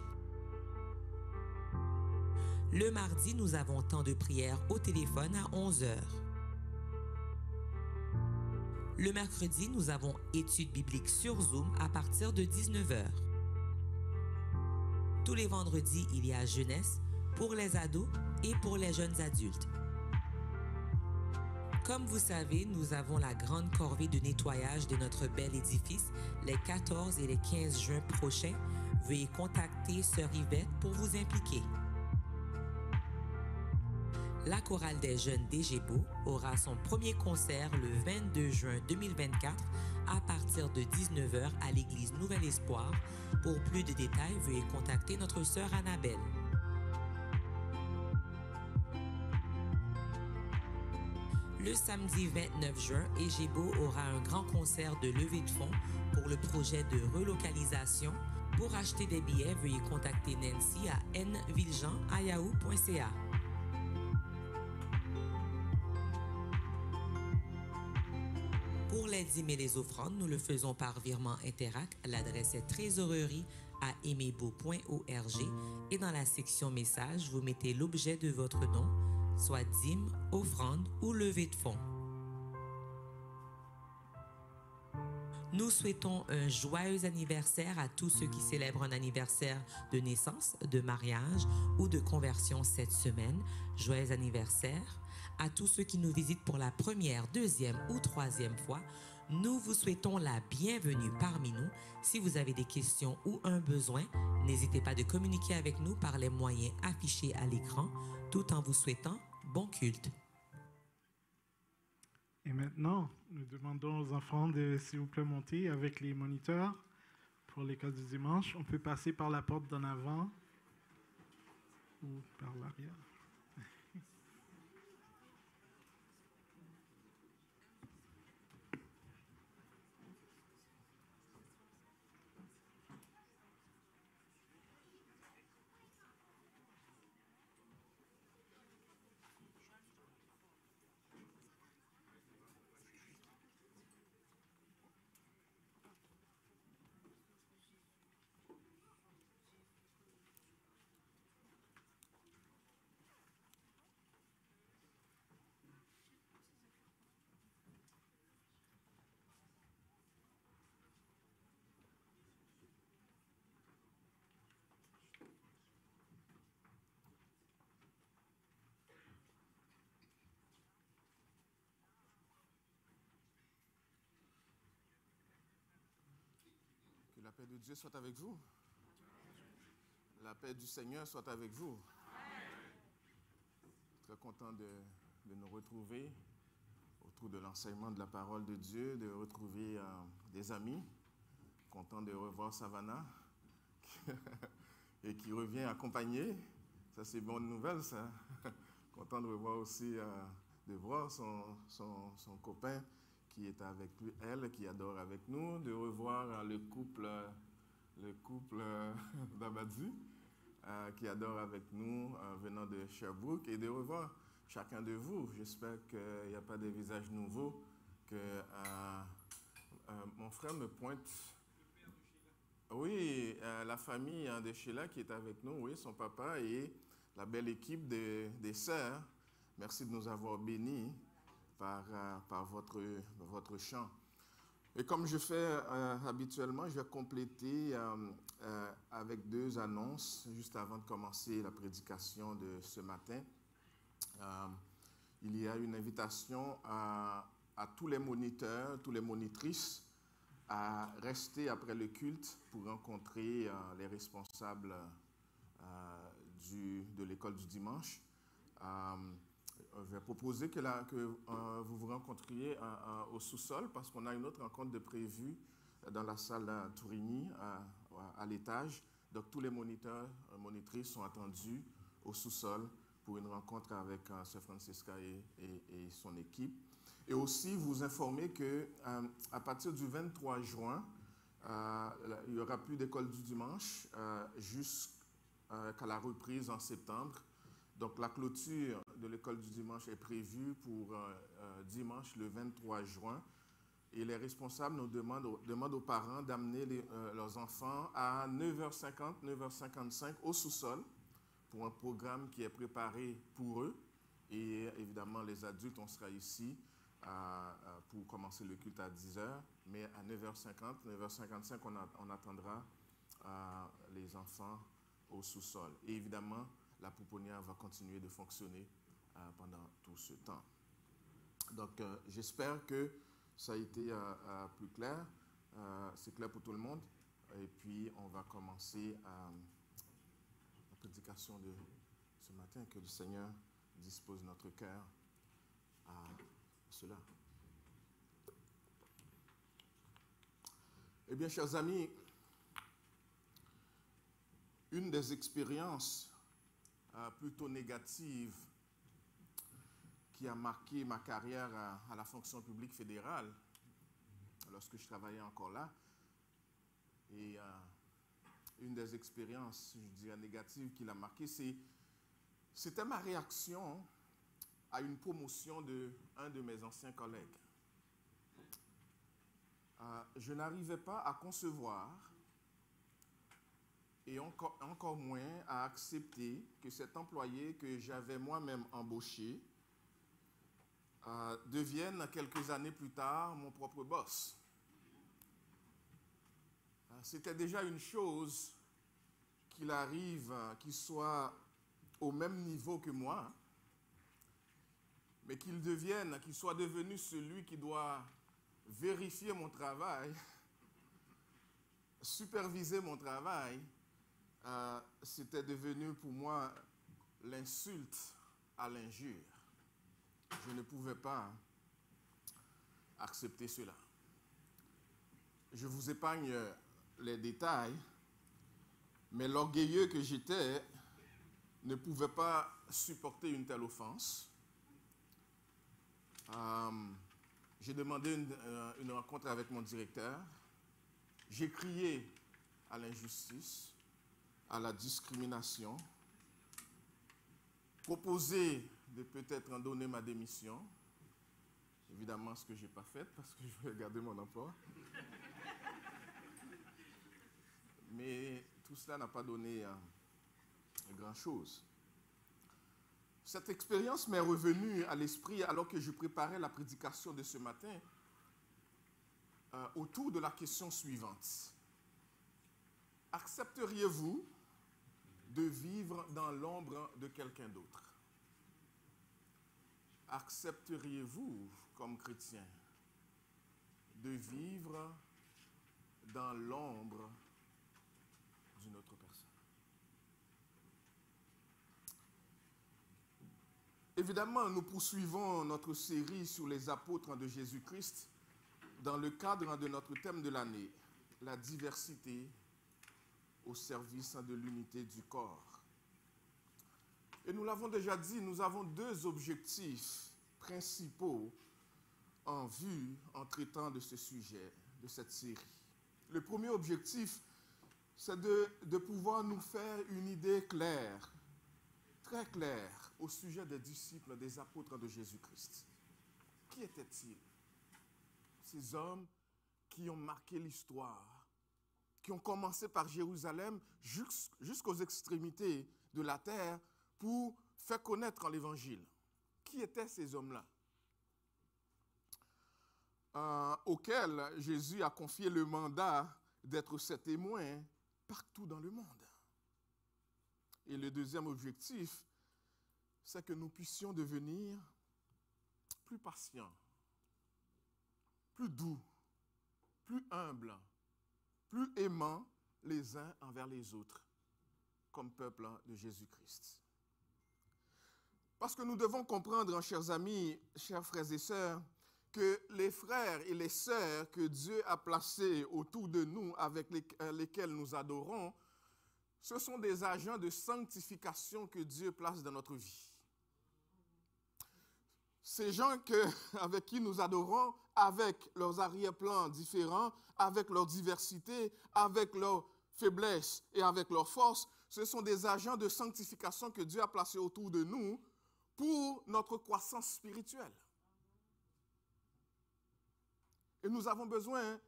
Le mardi, nous avons temps de prière au téléphone à 11h. Le mercredi, nous avons études bibliques sur Zoom à partir de 19h. Tous les vendredis, il y a jeunesse pour les ados et pour les jeunes adultes. Comme vous savez, nous avons la grande corvée de nettoyage de notre bel édifice les 14 et les 15 juin prochains. Veuillez contacter Sœur Yvette pour vous impliquer. La chorale des jeunes d'Égébo aura son premier concert le 22 juin 2024 à partir de 19h à l'église Nouvel Espoir. Pour plus de détails, veuillez contacter notre sœur Le samedi 29 juin, Egebo aura un grand concert de levée de fonds pour le projet de relocalisation. Pour acheter des billets, veuillez contacter Nancy à nviljean@yahoo.ca. Pour les dîmes et les offrandes, nous le faisons par virement Interac. L'adresse est trésorerie@emebo.org et dans la section message, vous mettez l'objet de votre don, soit dîme, offrande ou levée de fonds. Nous souhaitons un joyeux anniversaire à tous ceux qui célèbrent un anniversaire de naissance, de mariage ou de conversion cette semaine. Joyeux anniversaire. À tous ceux qui nous visitent pour la première, deuxième ou troisième fois, nous vous souhaitons la bienvenue parmi nous. Si vous avez des questions ou un besoin, n'hésitez pas de communiquer avec nous par les moyens affichés à l'écran, tout en vous souhaitant bon culte. Et maintenant, nous demandons aux enfants de, s'il vous plaît, monter avec les moniteurs pour l'école du dimanche. On peut passer par la porte d'en avant ou par l'arrière. Que la paix de Dieu soit avec vous. La paix du Seigneur soit avec vous. Très content de nous retrouver autour de l'enseignement de la parole de Dieu, de retrouver des amis. Content de revoir Savannah et qui revient accompagné. Ça, c'est bonne nouvelle, ça. Content de revoir aussi, de voir son copain qui est avec lui, elle, qui adore avec nous, de revoir le couple d'Abadzi, qui adore avec nous, venant de Sherbrooke, et de revoir chacun de vous. J'espère qu'il n'y a pas de visages nouveaux, que mon frère me pointe. Oui, la famille de Sheila qui est avec nous, oui, son papa et la belle équipe des sœurs. Merci de nous avoir bénis par votre chant. Et comme je fais habituellement, je vais compléter avec deux annonces juste avant de commencer la prédication de ce matin. Il y a une invitation à tous les moniteurs, toutes les monitrices à rester après le culte pour rencontrer les responsables de l'école du dimanche. Je vais proposer que vous vous rencontriez au sous-sol parce qu'on a une autre rencontre de prévue dans la salle Tourigny à l'étage. Donc, tous les moniteurs et monitrices sont attendus au sous-sol pour une rencontre avec Sœur Francisca et son équipe. Et aussi, vous informer qu'à partir du 23 juin, il n'y aura plus d'école du dimanche jusqu'à la reprise en septembre. Donc, la clôture de l'école du dimanche est prévue pour dimanche, le 23 juin. Et les responsables nous demandent aux parents d'amener leurs enfants à 9h50, 9h55 au sous-sol pour un programme qui est préparé pour eux. Et évidemment, les adultes, on sera ici pour commencer le culte à 10h. Mais à 9h50, 9h55, on attendra les enfants au sous-sol. Et évidemment, la pouponnière va continuer de fonctionner pendant tout ce temps. Donc, j'espère que ça a été plus clair. C'est clair pour tout le monde. Et puis, on va commencer la prédication de ce matin. Que le Seigneur dispose notre cœur à cela. Eh bien, chers amis, une des expériences plutôt négatives qui a marqué ma carrière à la fonction publique fédérale, lorsque je travaillais encore là. Et une des expériences, je dirais, négatives qui l'a marqué, c'était ma réaction à une promotion d'un de mes anciens collègues. Je n'arrivais pas à concevoir et encore moins à accepter que cet employé que j'avais moi-même embauché devienne quelques années plus tard mon propre boss. C'était déjà une chose qu'il arrive, qu'il soit au même niveau que moi, mais qu'il soit devenu celui qui doit vérifier mon travail, superviser mon travail. C'était devenu pour moi l'insulte à l'injure. Je ne pouvais pas accepter cela. Je vous épargne les détails, mais l'orgueilleux que j'étais ne pouvait pas supporter une telle offense. J'ai demandé une rencontre avec mon directeur. J'ai crié à l'injustice, à la discrimination, proposé de peut-être en donner ma démission. Évidemment, ce que je n'ai pas fait parce que je voulais garder mon emploi. Mais tout cela n'a pas donné grand-chose. Cette expérience m'est revenue à l'esprit alors que je préparais la prédication de ce matin autour de la question suivante. Accepteriez-vous de vivre dans l'ombre de quelqu'un d'autre? Accepteriez-vous, comme chrétien, de vivre dans l'ombre d'une autre personne? Évidemment, nous poursuivons notre série sur les apôtres de Jésus-Christ dans le cadre de notre thème de l'année, la diversité au service de l'unité du corps. Et nous l'avons déjà dit, nous avons deux objectifs principaux en vue en traitant de ce sujet, de cette série. Le premier objectif, c'est de pouvoir nous faire une idée claire, très claire, au sujet des disciples, des apôtres de Jésus-Christ. Qui étaient-ils? Ces hommes qui ont marqué l'histoire, qui ont commencé par Jérusalem jusqu'aux extrémités de la terre pour faire connaître l'Évangile. Qui étaient ces hommes-là? Auxquels Jésus a confié le mandat d'être ses témoins partout dans le monde. Et le deuxième objectif, c'est que nous puissions devenir plus patients, plus doux, plus humbles, plus aimants les uns envers les autres, comme peuple de Jésus-Christ. Parce que nous devons comprendre, chers amis, chers frères et sœurs, que les frères et les sœurs que Dieu a placés autour de nous, avec lesquels nous adorons, ce sont des agents de sanctification que Dieu place dans notre vie. Ces gens avec qui nous adorons, avec leurs arrière-plans différents, avec leur diversité, avec leurs faiblesses et avec leurs forces, ce sont des agents de sanctification que Dieu a placés autour de nous pour notre croissance spirituelle. Et nous avons besoin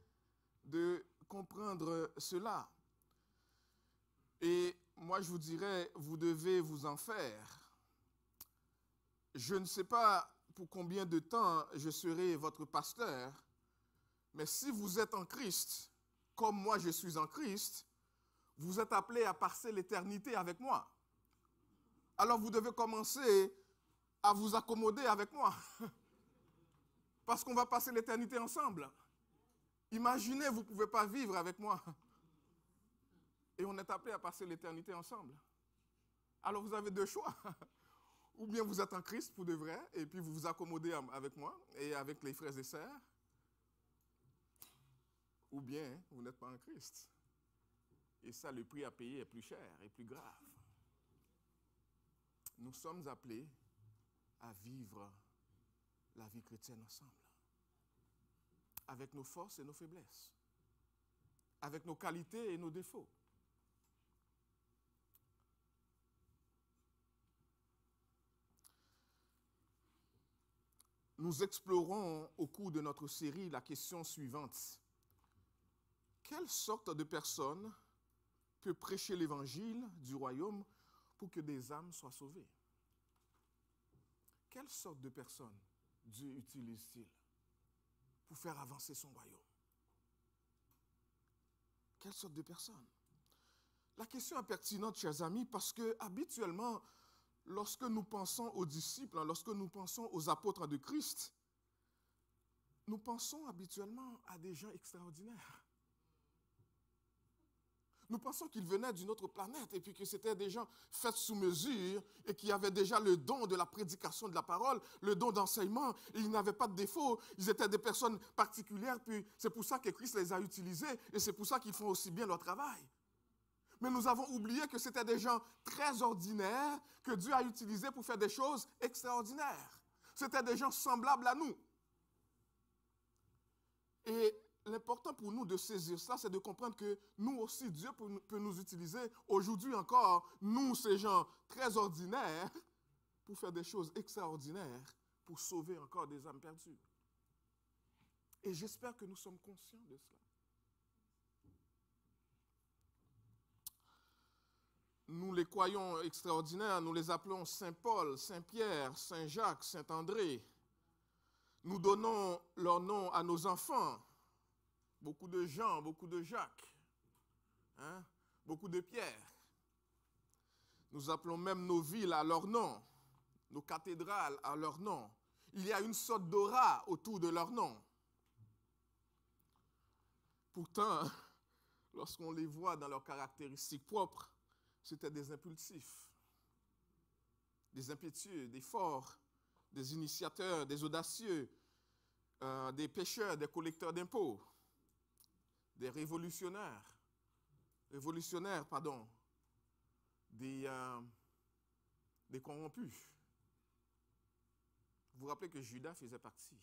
de comprendre cela. Et moi, je vous dirais, vous devez vous en faire. Je ne sais pas pour combien de temps je serai votre pasteur, mais si vous êtes en Christ, comme moi je suis en Christ, vous êtes appelés à passer l'éternité avec moi. Alors vous devez commencer à vous accommoder avec moi. Parce qu'on va passer l'éternité ensemble. Imaginez, vous ne pouvez pas vivre avec moi. Et on est appelé à passer l'éternité ensemble. Alors vous avez deux choix. Ou bien vous êtes en Christ pour de vrai, et puis vous vous accommodez avec moi et avec les frères et sœurs. Ou bien vous n'êtes pas en Christ. Et ça, le prix à payer est plus cher et plus grave. Nous sommes appelés à vivre la vie chrétienne ensemble. Avec nos forces et nos faiblesses. Avec nos qualités et nos défauts. Nous explorons au cours de notre série la question suivante. Quelle sorte de personne peut prêcher l'évangile du royaume pour que des âmes soient sauvées? Quelle sorte de personne Dieu utilise-t-il pour faire avancer son royaume? Quelle sorte de personne? La question est pertinente, chers amis, parce que habituellement, lorsque nous pensons aux disciples, lorsque nous pensons aux apôtres de Christ, nous pensons habituellement à des gens extraordinaires. Nous pensons qu'ils venaient d'une autre planète et puis que c'était des gens faits sous mesure et qui avaient déjà le don de la prédication de la parole, le don d'enseignement. Et ils n'avaient pas de défaut. Ils étaient des personnes particulières. Puis c'est pour ça que Christ les a utilisés et c'est pour ça qu'ils font aussi bien leur travail. Mais nous avons oublié que c'était des gens très ordinaires que Dieu a utilisés pour faire des choses extraordinaires. C'était des gens semblables à nous. Et l'important pour nous de saisir ça, c'est de comprendre que nous aussi, Dieu peut nous utiliser aujourd'hui encore, nous, ces gens très ordinaires, pour faire des choses extraordinaires, pour sauver encore des âmes perdues. Et j'espère que nous sommes conscients de cela. Nous les croyons extraordinaires, nous les appelons Saint Paul, Saint Pierre, Saint Jacques, Saint André. Nous donnons leur nom à nos enfants. Beaucoup de Jean, beaucoup de Jacques, beaucoup de Pierre. Nous appelons même nos villes à leur nom, nos cathédrales à leur nom. Il y a une sorte d'aura autour de leur nom. Pourtant, lorsqu'on les voit dans leurs caractéristiques propres, c'était des impulsifs, des impétueux, des forts, des initiateurs, des audacieux, des pêcheurs, des collecteurs d'impôts, des révolutionnaires, des corrompus. Vous vous rappelez que Judas faisait partie.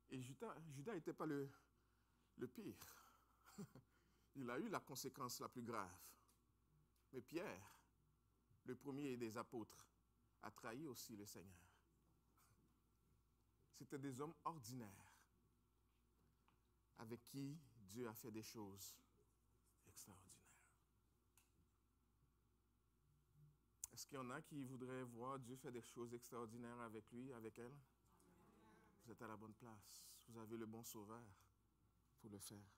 Et Judas n'était pas le pire. Il a eu la conséquence la plus grave. Mais Pierre, le premier des apôtres, a trahi aussi le Seigneur. C'était des hommes ordinaires avec qui Dieu a fait des choses extraordinaires. Est-ce qu'il y en a qui voudraient voir Dieu faire des choses extraordinaires avec lui, avec elle? Vous êtes à la bonne place. Vous avez le bon sauveur pour le faire.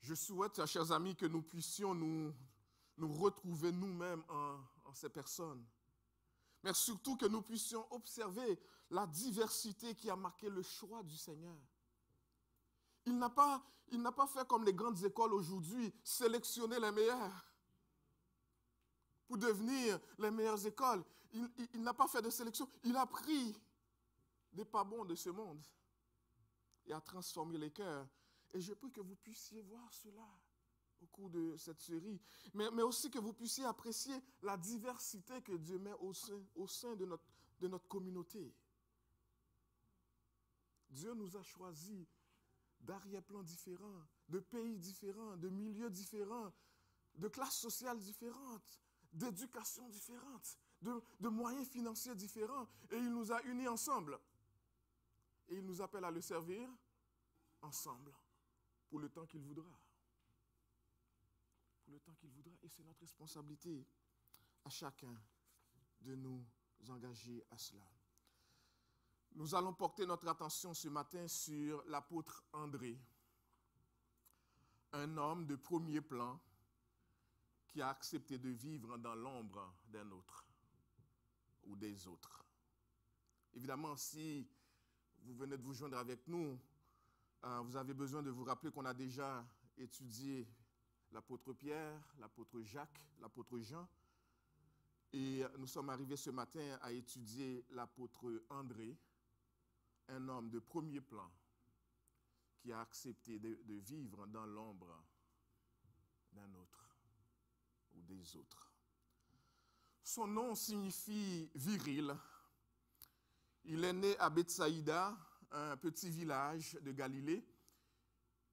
Je souhaite, chers amis, que nous puissions nous retrouver nous-mêmes en ces personnes. Mais surtout que nous puissions observer la diversité qui a marqué le choix du Seigneur. Il n'a pas fait comme les grandes écoles aujourd'hui, sélectionner les meilleurs pour devenir les meilleures écoles. Il n'a pas fait de sélection. Il a pris des pas bons de ce monde et a transformé les cœurs. Et je prie que vous puissiez voir cela au cours de cette série, mais aussi que vous puissiez apprécier la diversité que Dieu met au sein de notre communauté. Dieu nous a choisis d'arrière-plans différents, de pays différents, de milieux différents, de classes sociales différentes, d'éducation différente, de moyens financiers différents, et il nous a unis ensemble. Et il nous appelle à le servir ensemble, pour le temps qu'il voudra. Pour le temps qu'il voudra. Et c'est notre responsabilité à chacun de nous engager à cela. Nous allons porter notre attention ce matin sur l'apôtre André, un homme de premier plan qui a accepté de vivre dans l'ombre d'un autre ou des autres. Évidemment, si vous venez de vous joindre avec nous, vous avez besoin de vous rappeler qu'on a déjà étudié l'apôtre Pierre, l'apôtre Jacques, l'apôtre Jean. Et nous sommes arrivés ce matin à étudier l'apôtre André, un homme de premier plan qui a accepté de vivre dans l'ombre d'un autre ou des autres. Son nom signifie viril Il est né à Bethsaïda, un petit village de Galilée.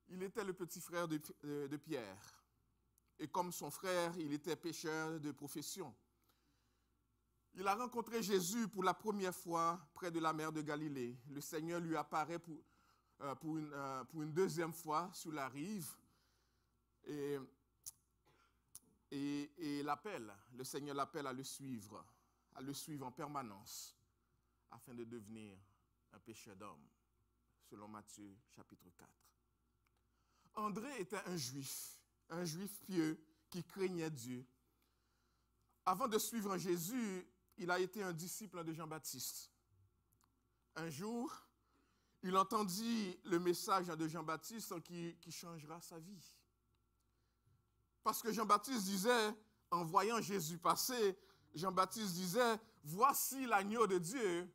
Il était le petit frère de Pierre. Et comme son frère, il était pêcheur de profession. Il a rencontré Jésus pour la première fois près de la mer de Galilée. Le Seigneur lui apparaît pour une deuxième fois sur la rive et l'appelle. Le Seigneur l'appelle à le suivre en permanence afin de devenir un pêcheur d'hommes, selon Matthieu chapitre 4. André était un juif pieux qui craignait Dieu. Avant de suivre Jésus, il a été un disciple de Jean-Baptiste. Un jour, il entendit le message de Jean-Baptiste qui changera sa vie. Parce que Jean-Baptiste disait, en voyant Jésus passer, Jean-Baptiste disait, « Voici l'agneau de Dieu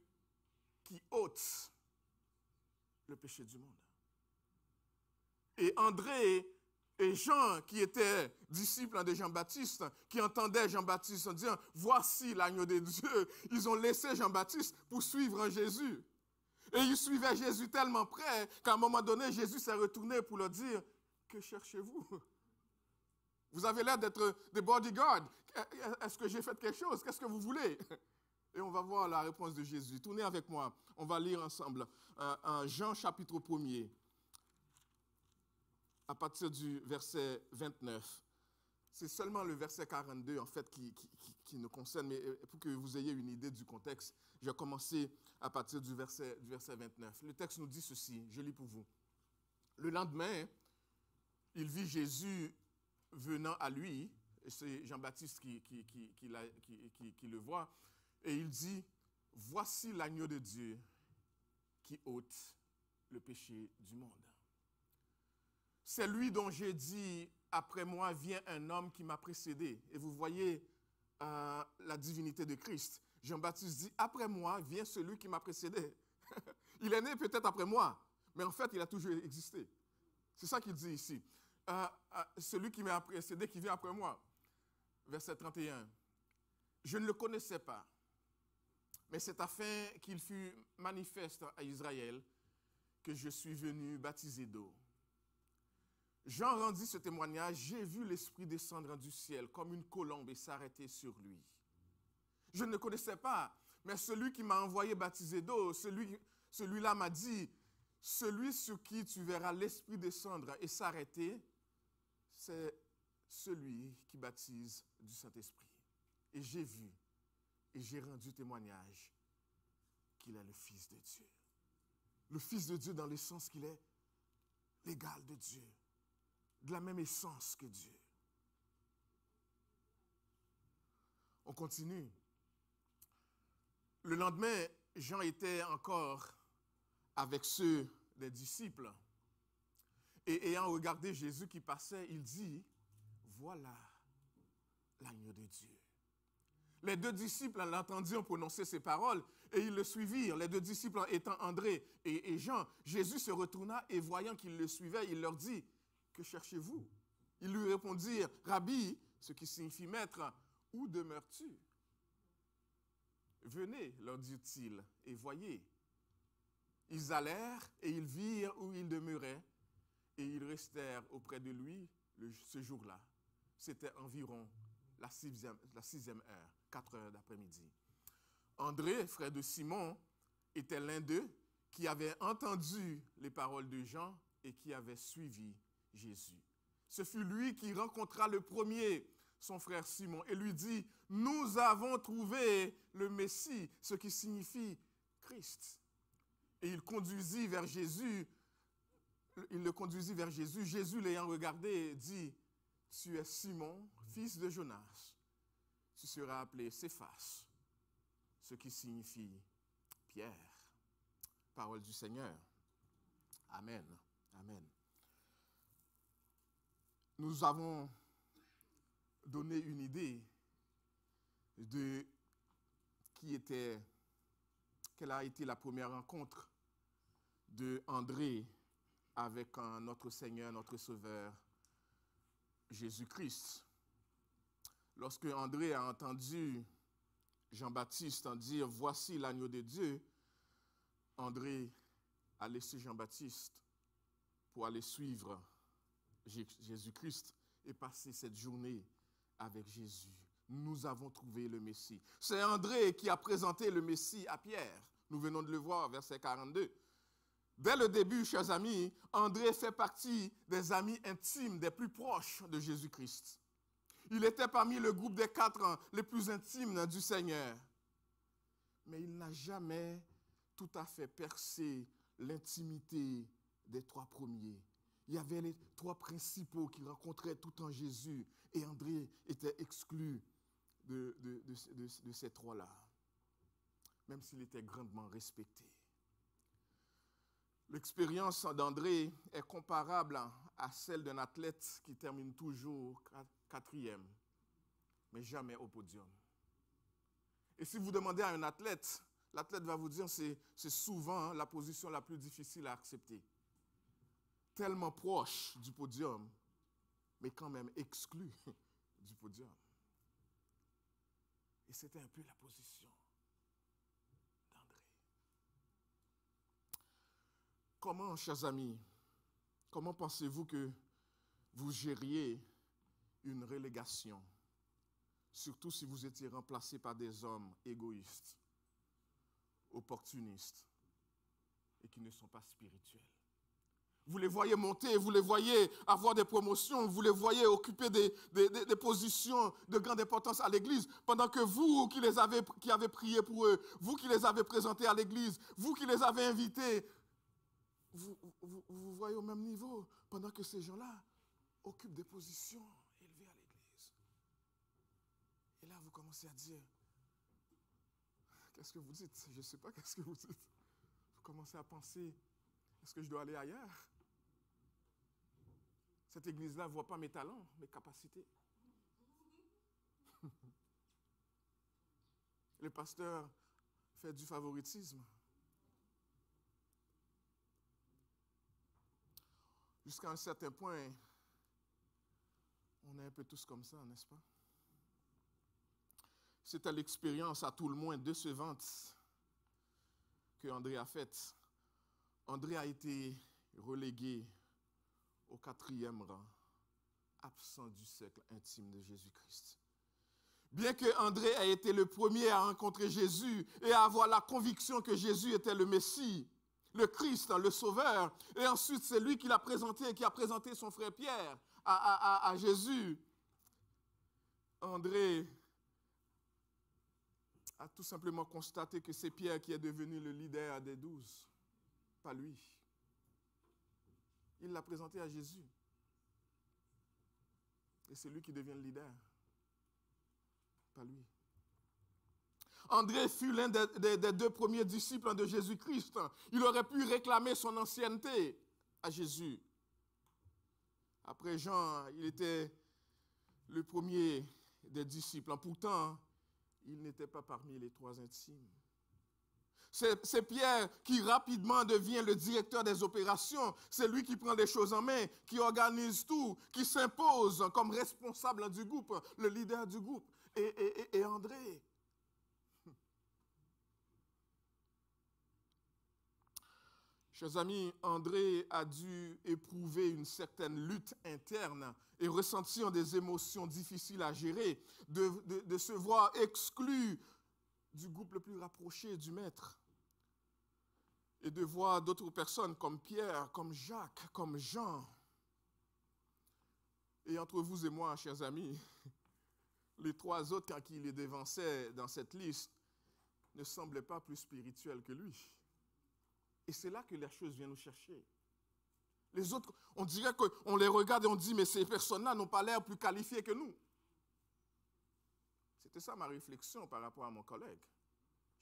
qui ôte le péché du monde. » Et André et Jean, qui étaient disciples de Jean-Baptiste, qui entendaient Jean-Baptiste dire « Voici l'agneau de Dieu », ils ont laissé Jean-Baptiste pour suivre Jésus. Et ils suivaient Jésus tellement près qu'à un moment donné, Jésus s'est retourné pour leur dire « Que cherchez-vous ? Vous avez l'air d'être des bodyguards. Est-ce que j'ai fait quelque chose? Qu'est-ce que vous voulez ?» Et on va voir la réponse de Jésus. Tournez avec moi. On va lire ensemble Jean chapitre 1er, à partir du verset 29. C'est seulement le verset 42, en fait, qui nous concerne, mais pour que vous ayez une idée du contexte, je vais commencer à partir du verset 29. Le texte nous dit ceci, je lis pour vous. Le lendemain, il vit Jésus venant à lui, et c'est Jean-Baptiste qui le voit, et il dit, « Voici l'agneau de Dieu qui ôte le péché du monde. C'est lui dont j'ai dit, après moi vient un homme qui m'a précédé. » Et vous voyez la divinité de Christ. Jean-Baptiste dit, après moi vient celui qui m'a précédé. Il est né peut-être après moi, mais en fait, il a toujours existé. C'est ça qu'il dit ici. Celui qui m'a précédé, qui vient après moi. Verset 31. Je ne le connaissais pas, mais c'est afin qu'il fût manifeste à Israël que je suis venu baptiser d'eau. Jean rendit ce témoignage, j'ai vu l'Esprit descendre du ciel comme une colombe et s'arrêter sur lui. Je ne le connaissais pas, mais celui qui m'a envoyé baptiser d'eau, celui-là m'a dit, celui sur qui tu verras l'Esprit descendre et s'arrêter, c'est celui qui baptise du Saint-Esprit. Et j'ai vu et j'ai rendu témoignage qu'il est le Fils de Dieu. Le Fils de Dieu dans le sens qu'il est l'égal de Dieu, de la même essence que Dieu. On continue. Le lendemain, Jean était encore avec ceux des disciples. Et ayant regardé Jésus qui passait, il dit, « Voilà l'agneau de Dieu. » Les deux disciples l'entendirent prononcer ces paroles et ils le suivirent. Les deux disciples étant André et Jean, Jésus se retourna et voyant qu'ils le suivaient, il leur dit, « Que cherchez-vous » Ils lui répondirent, « Rabbi », ce qui signifie « Maître, où demeures-tu » ? « Venez, leur dit-il, et voyez. » Ils allèrent et ils virent où il demeurait et ils restèrent auprès de lui ce jour-là. C'était environ la sixième heure, 4 heures d'après-midi. André, frère de Simon, était l'un d'eux qui avait entendu les paroles de Jean et qui avait suivi Jésus. Ce fut lui qui rencontra le premier son frère Simon et lui dit, « Nous avons trouvé le Messie », ce qui signifie Christ. Et il le conduisit vers Jésus. Jésus l'ayant regardé dit, « Tu es Simon, fils de Jonas. Tu seras appelé Céphas », ce qui signifie Pierre. Parole du Seigneur. Amen. Amen. Nous avons donné une idée de quelle a été la première rencontre de André avec notre Seigneur, notre Sauveur, Jésus-Christ. Lorsque André a entendu Jean-Baptiste en dire « Voici l'agneau de Dieu », André a laissé Jean-Baptiste pour aller suivre Jésus-Christ et passer cette journée avec Jésus. Nous avons trouvé le Messie. C'est André qui a présenté le Messie à Pierre. Nous venons de le voir, verset 42. Dès le début, chers amis, André fait partie des amis intimes, des plus proches de Jésus-Christ. Il était parmi le groupe des 4 les plus intimes du Seigneur. Mais il n'a jamais tout à fait percé l'intimité des 3 premiers. Il y avait les 3 principaux qui rencontraient tout en Jésus et André était exclu de ces 3-là, même s'il était grandement respecté. L'expérience d'André est comparable à celle d'un athlète qui termine toujours 4e, mais jamais au podium. Et si vous demandez à un athlète, l'athlète va vous dire que c'est souvent la position la plus difficile à accepter. Tellement proche du podium, mais quand même exclu du podium. Et c'était un peu la position d'André. Comment, chers amis, comment pensez-vous que vous gériez une relégation, surtout si vous étiez remplacé par des hommes égoïstes, opportunistes et qui ne sont pas spirituels? Vous les voyez monter, vous les voyez avoir des promotions, vous les voyez occuper des positions de grande importance à l'église, pendant que vous qui avez prié pour eux, vous qui les avez présentés à l'église, vous qui les avez invités, vous voyez au même niveau, pendant que ces gens-là occupent des positions élevées à l'église. Et là, vous commencez à dire, qu'est-ce que vous dites? Je ne sais pas qu'est-ce que vous dites. Vous commencez à penser, est-ce que je dois aller ailleurs? Cette église-là ne voit pas mes talents, mes capacités. Le pasteur fait du favoritisme. Jusqu'à un certain point, on est un peu tous comme ça, n'est-ce pas? C'était l'expérience, à tout le moins décevante, que André a faite. André a été relégué au 4e rang, absent du cercle intime de Jésus-Christ. Bien que André ait été le premier à rencontrer Jésus et à avoir la conviction que Jésus était le Messie, le Christ, le Sauveur, et ensuite c'est lui qui l'a présenté, qui a présenté son frère Pierre à Jésus, André a tout simplement constaté que c'est Pierre qui est devenu le leader des 12, pas lui. Il l'a présenté à Jésus. Et c'est lui qui devient le leader, pas lui. André fut l'un des 2 premiers disciples de Jésus-Christ. Il aurait pu réclamer son ancienneté à Jésus. Après Jean, il était le premier des disciples. Pourtant, il n'était pas parmi les 3 intimes. C'est Pierre qui rapidement devient le directeur des opérations. C'est lui qui prend les choses en main, qui organise tout, qui s'impose comme responsable du groupe, le leader du groupe. Et André. Chers amis, André a dû éprouver une certaine lutte interne et ressentir des émotions difficiles à gérer, de se voir exclu du groupe le plus rapproché du Maître et de voir d'autres personnes comme Pierre, comme Jacques, comme Jean. Et entre vous et moi, chers amis, les 3 autres qui les dévançaient dans cette liste ne semblaient pas plus spirituels que lui. Et c'est là que les choses viennent nous chercher. Les autres, on dirait qu'on les regarde et on dit, mais ces personnes-là n'ont pas l'air plus qualifiées que nous. C'était ça ma réflexion par rapport à mon collègue.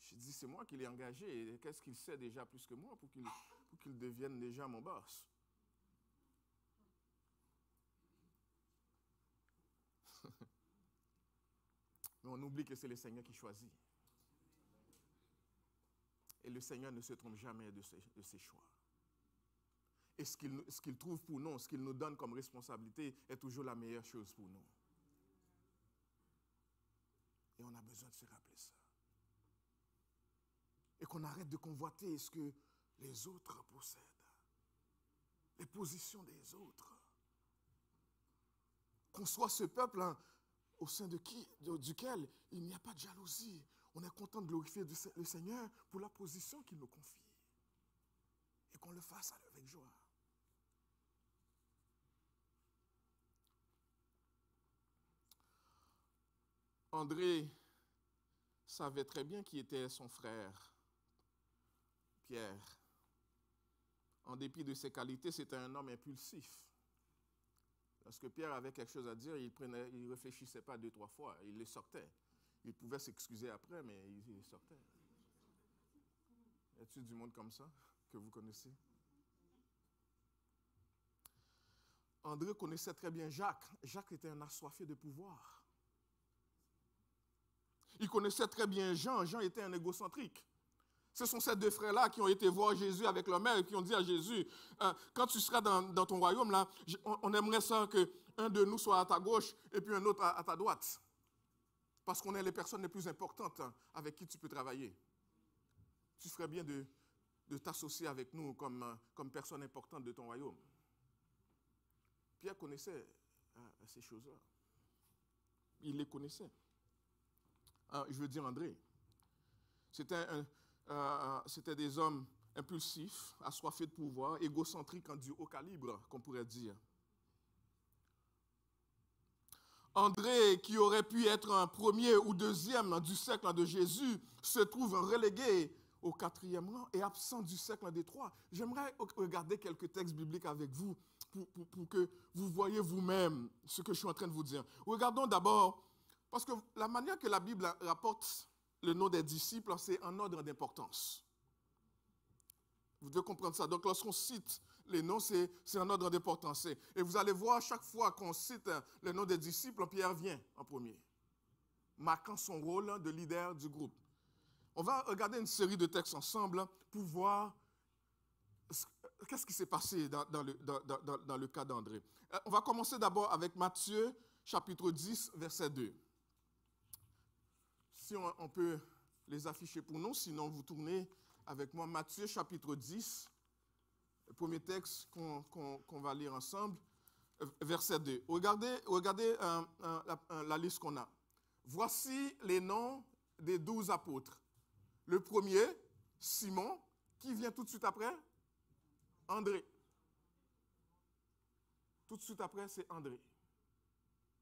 Je dis, c'est moi qui l'ai engagé. Et qu'est-ce qu'il sait déjà plus que moi pour qu'il devienne déjà mon boss? Mais on oublie que c'est le Seigneur qui choisit. Et le Seigneur ne se trompe jamais de ses choix. Et ce qu'il trouve pour nous, ce qu'il nous donne comme responsabilité est toujours la meilleure chose pour nous. Et on a besoin de se rappeler ça. Et qu'on arrête de convoiter ce que les autres possèdent, les positions des autres. Qu'on soit ce peuple au sein duquel il n'y a pas de jalousie. On est content de glorifier le Seigneur pour la position qu'il nous confie. Et qu'on le fasse avec joie. André savait très bien qui était son frère, Pierre. En dépit de ses qualités, c'était un homme impulsif. Lorsque Pierre avait quelque chose à dire, il ne réfléchissait pas 2-3 fois, il le sortait. Il pouvait s'excuser après, mais il sortait. Y a-t-il du monde comme ça que vous connaissez? André connaissait très bien Jacques. Jacques était un assoiffé de pouvoir. Il connaissait très bien Jean. Jean était un égocentrique. Ce sont ces deux frères-là qui ont été voir Jésus avec leur mère et qui ont dit à Jésus, quand tu seras dans ton royaume, là, on aimerait ça qu'un de nous soit à ta gauche et puis un autre à ta droite. Parce qu'on est les personnes les plus importantes avec qui tu peux travailler. Tu ferais bien de t'associer avec nous comme personne importante de ton royaume. Pierre connaissait ces choses-là. Il les connaissait. Je veux dire André. C'était des hommes impulsifs, assoiffés de pouvoir, égocentriques du haut calibre, qu'on pourrait dire. André, qui aurait pu être un premier ou deuxième du siècle de Jésus, se trouve relégué au 4e rang et absent du siècle des 3. J'aimerais regarder quelques textes bibliques avec vous pour que vous voyez vous-même ce que je suis en train de vous dire. Regardons d'abord, parce que la manière que la Bible rapporte le nom des disciples, c'est en ordre d'importance. Vous devez comprendre ça. Donc, lorsqu'on cite les noms, c'est en ordre d'importance. Et vous allez voir, chaque fois qu'on cite le nom des disciples, Pierre vient en premier, marquant son rôle de leader du groupe. On va regarder une série de textes ensemble pour voir qu'est-ce qui s'est passé dans le cas d'André. On va commencer d'abord avec Matthieu, chapitre 10, verset 2. Si on peut les afficher pour nous, sinon vous tournez avec moi. Matthieu, chapitre 10, le premier texte qu'on va lire ensemble, verset 2. Regardez la liste qu'on a. Voici les noms des 12 apôtres. Le premier, Simon, qui vient tout de suite après? André. Tout de suite après, c'est André.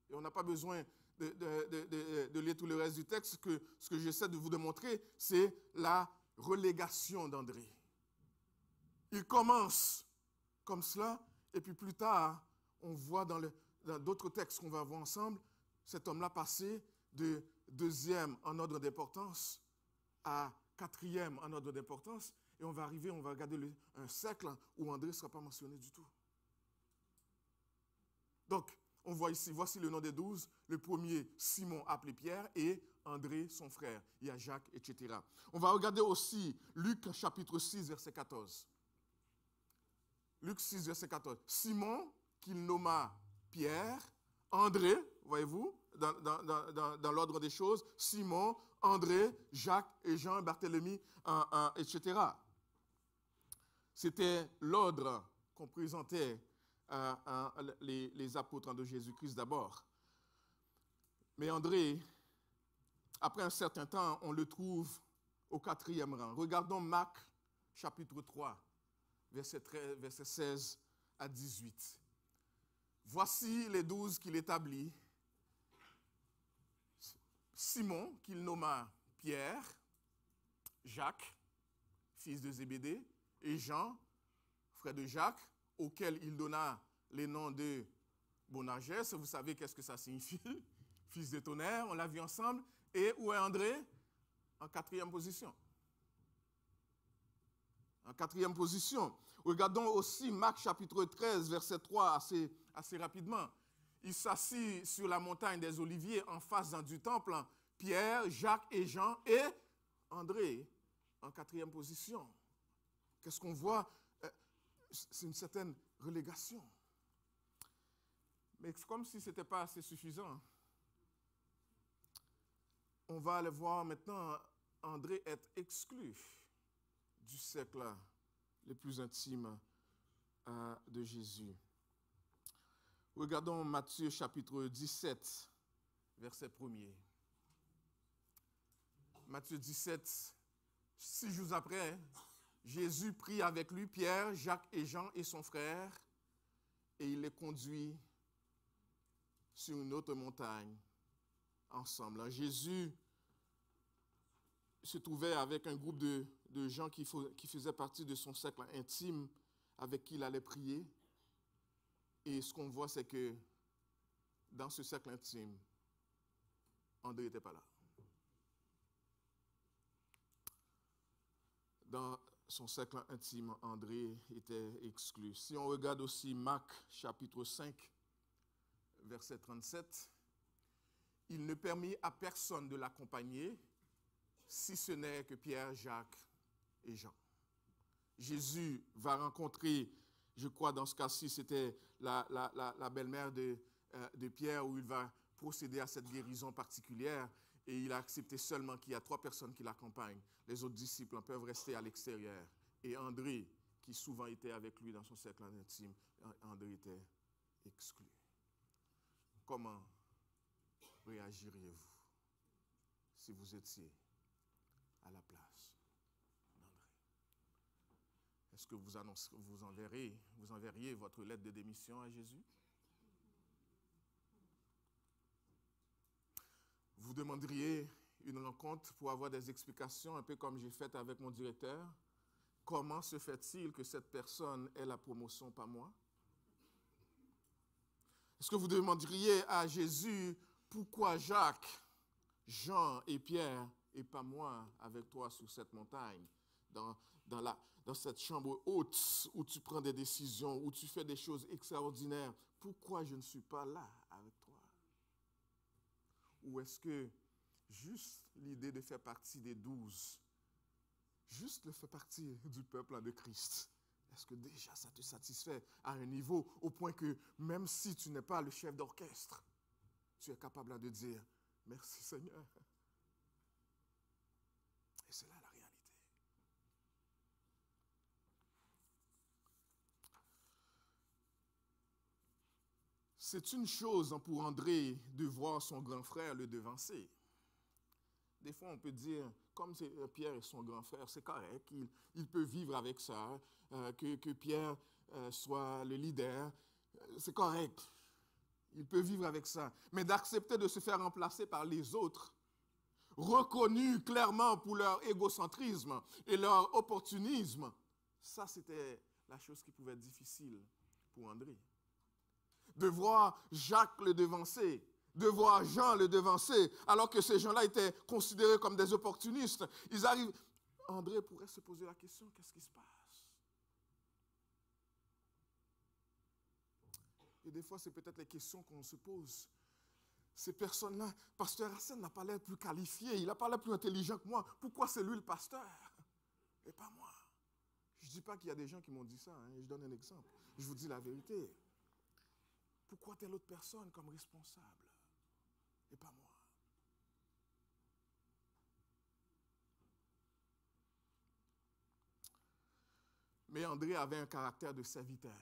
Et on n'a pas besoin de lire tout le reste du texte. Ce que j'essaie de vous démontrer, c'est la relégation d'André. Il commence comme cela, et puis plus tard, on voit dans d'autres textes qu'on va voir ensemble, cet homme-là passer de 2e en ordre d'importance à 4e en ordre d'importance, et on va regarder un siècle où André ne sera pas mentionné du tout. Donc, on voit ici, voici le nom des 12. Le premier, Simon, appelé Pierre, et André, son frère. Il y a Jacques, etc. On va regarder aussi Luc, chapitre 6, verset 14. Luc 6, verset 14. Simon, qu'il nomma Pierre, André, voyez-vous, dans l'ordre des choses, Simon, André, Jacques et Jean, Barthélemy, etc. C'était l'ordre qu'on présentait les apôtres de Jésus-Christ d'abord. Mais André, après un certain temps, on le trouve au 4e rang. Regardons Marc, chapitre 3, verset 16 à 18. Voici les 12 qu'il établit. Simon, qu'il nomma Pierre, Jacques, fils de Zébédée, et Jean, frère de Jacques, auquel il donna les noms de Boanerges. Vous savez qu'est-ce que ça signifie? Fils de tonnerre, on l'a vu ensemble. Et où est André? En 4e position. En 4e position. Regardons aussi Marc chapitre 13, verset 3, assez rapidement. Il s'assit sur la montagne des Oliviers en face du temple. Pierre, Jacques et Jean et André en 4e position. Qu'est-ce qu'on voit? C'est une certaine relégation. Mais c'est comme si ce n'était pas assez suffisant. On va aller voir maintenant André être exclu du siècle les plus intimes de Jésus. Regardons Matthieu chapitre 17, verset 1er. Matthieu 17, 6 jours après, Jésus prit avec lui Pierre, Jacques et Jean et son frère, et il les conduit sur une autre montagne ensemble. Jésus se trouvait avec un groupe de gens qui faisaient partie de son cercle intime, avec qui il allait prier. Et ce qu'on voit, c'est que dans ce cercle intime, André n'était pas là. Dans son cercle intime, André était exclu. Si on regarde aussi Marc, chapitre 5, verset 37, il ne permit à personne de l'accompagner, si ce n'est que Pierre, Jacques et Jean. Jésus va rencontrer, je crois dans ce cas-ci, c'était la belle-mère de Pierre, où il va procéder à cette guérison particulière, et il a accepté seulement qu'il y a 3 personnes qui l'accompagnent. Les autres disciples peuvent rester à l'extérieur. Et André, qui souvent était avec lui dans son cercle intime, André était exclu. Comment réagiriez-vous si vous étiez à la place d'André? Est-ce que vous enverriez votre lettre de démission à Jésus? Vous demanderiez une rencontre pour avoir des explications, un peu comme j'ai fait avec mon directeur. Comment se fait-il que cette personne ait la promotion, pas moi? Est-ce que vous demanderiez à Jésus pourquoi Jacques, Jean et Pierre et pas moi avec toi sur cette montagne, dans cette chambre haute où tu prends des décisions, où tu fais des choses extraordinaires? Pourquoi je ne suis pas là avec toi? Ou est-ce que juste l'idée de faire partie des 12, juste de faire partie du peuple de Christ, est-ce que déjà ça te satisfait à un niveau au point que même si tu n'es pas le chef d'orchestre, tu es capable de dire « Merci Seigneur ». Et c'est là la réalité. C'est une chose pour André de voir son grand frère le devancer. Des fois, on peut dire, comme Pierre est son grand frère, c'est correct, il peut vivre avec ça, que Pierre soit le leader, c'est correct. Il peut vivre avec ça. Mais d'accepter de se faire remplacer par les autres, reconnus clairement pour leur égocentrisme et leur opportunisme, ça, c'était la chose qui pouvait être difficile pour André. De voir Jacques le devancer, de voir Jean le devancer, alors que ces gens-là étaient considérés comme des opportunistes. Ils arrivent. André pourrait se poser la question, qu'est-ce qui se passe? Et des fois, c'est peut-être les questions qu'on se pose. Ces personnes-là, Pasteur Hassan n'a pas l'air plus qualifié, il n'a pas l'air plus intelligent que moi. Pourquoi c'est lui le pasteur et pas moi? Je ne dis pas qu'il y a des gens qui m'ont dit ça, hein. Je donne un exemple. Je vous dis la vérité. Pourquoi telle autre personne comme responsable et pas moi? Mais André avait un caractère de serviteur.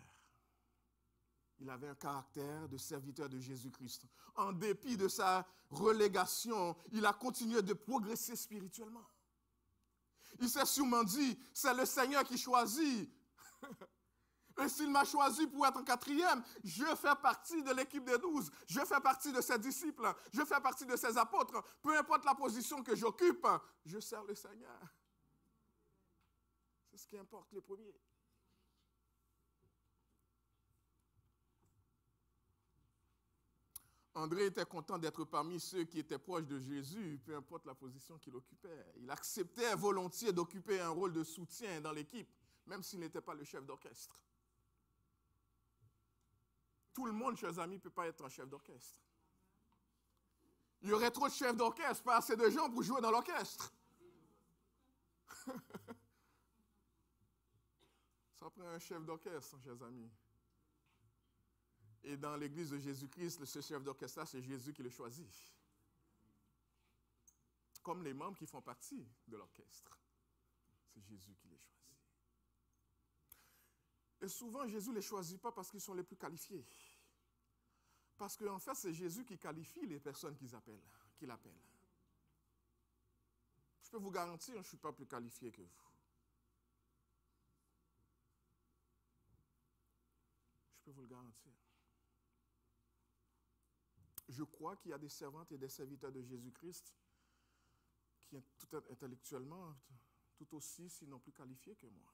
Il avait un caractère de serviteur de Jésus-Christ. En dépit de sa relégation, il a continué de progresser spirituellement. Il s'est sûrement dit, c'est le Seigneur qui choisit. Et s'il m'a choisi pour être en 4e, je fais partie de l'équipe des 12. Je fais partie de ses disciples. Je fais partie de ses apôtres. Peu importe la position que j'occupe, je sers le Seigneur. C'est ce qui importe le premier. André était content d'être parmi ceux qui étaient proches de Jésus, peu importe la position qu'il occupait. Il acceptait volontiers d'occuper un rôle de soutien dans l'équipe, même s'il n'était pas le chef d'orchestre. Tout le monde, chers amis, ne peut pas être un chef d'orchestre. Il y aurait trop de chefs d'orchestre, pas assez de gens pour jouer dans l'orchestre. Ça prend un chef d'orchestre, chers amis. Et dans l'église de Jésus-Christ, ce chef d'orchestre, c'est Jésus qui le choisit. Comme les membres qui font partie de l'orchestre. C'est Jésus qui les choisit. Et souvent, Jésus ne les choisit pas parce qu'ils sont les plus qualifiés. Parce qu'en fait, c'est Jésus qui qualifie les personnes qu'il appelle. Je peux vous garantir, je ne suis pas plus qualifié que vous. Je peux vous le garantir. Je crois qu'il y a des servantes et des serviteurs de Jésus-Christ qui sont intellectuellement tout aussi, sinon plus qualifiés que moi.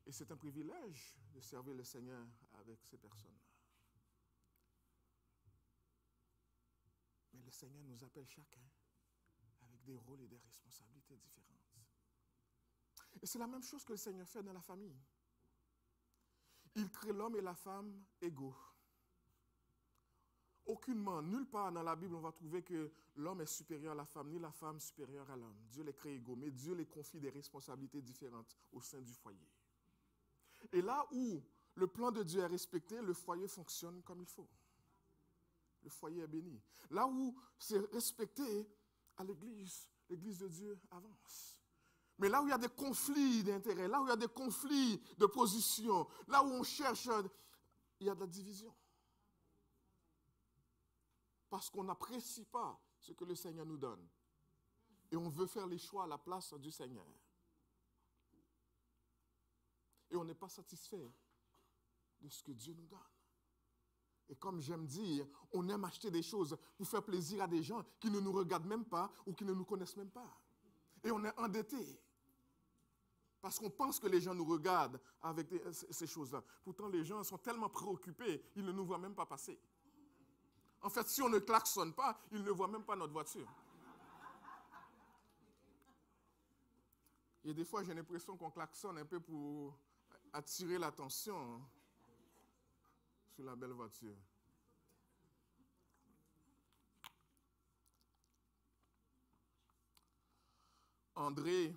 Et c'est un privilège de servir le Seigneur avec ces personnes-là. Mais le Seigneur nous appelle chacun avec des rôles et des responsabilités différentes. Et c'est la même chose que le Seigneur fait dans la famille. Il crée l'homme et la femme égaux. Aucunement, nulle part dans la Bible, on va trouver que l'homme est supérieur à la femme, ni la femme supérieure à l'homme. Dieu les crée égaux, mais Dieu les confie des responsabilités différentes au sein du foyer. Et là où le plan de Dieu est respecté, le foyer fonctionne comme il faut. Le foyer est béni. Là où c'est respecté à l'Église, l'Église de Dieu avance. Mais là où il y a des conflits d'intérêts, là où il y a des conflits de position, là où on cherche, il y a de la division. Parce qu'on n'apprécie pas ce que le Seigneur nous donne. Et on veut faire les choix à la place du Seigneur. Et on n'est pas satisfait de ce que Dieu nous donne. Et comme j'aime dire, on aime acheter des choses pour faire plaisir à des gens qui ne nous regardent même pas ou qui ne nous connaissent même pas. Et on est endetté. Parce qu'on pense que les gens nous regardent avec ces choses-là. Pourtant, les gens sont tellement préoccupés, ils ne nous voient même pas passer. En fait, si on ne klaxonne pas, ils ne voient même pas notre voiture. Et des fois, j'ai l'impression qu'on klaxonne un peu pour attirer l'attention sur la belle voiture. André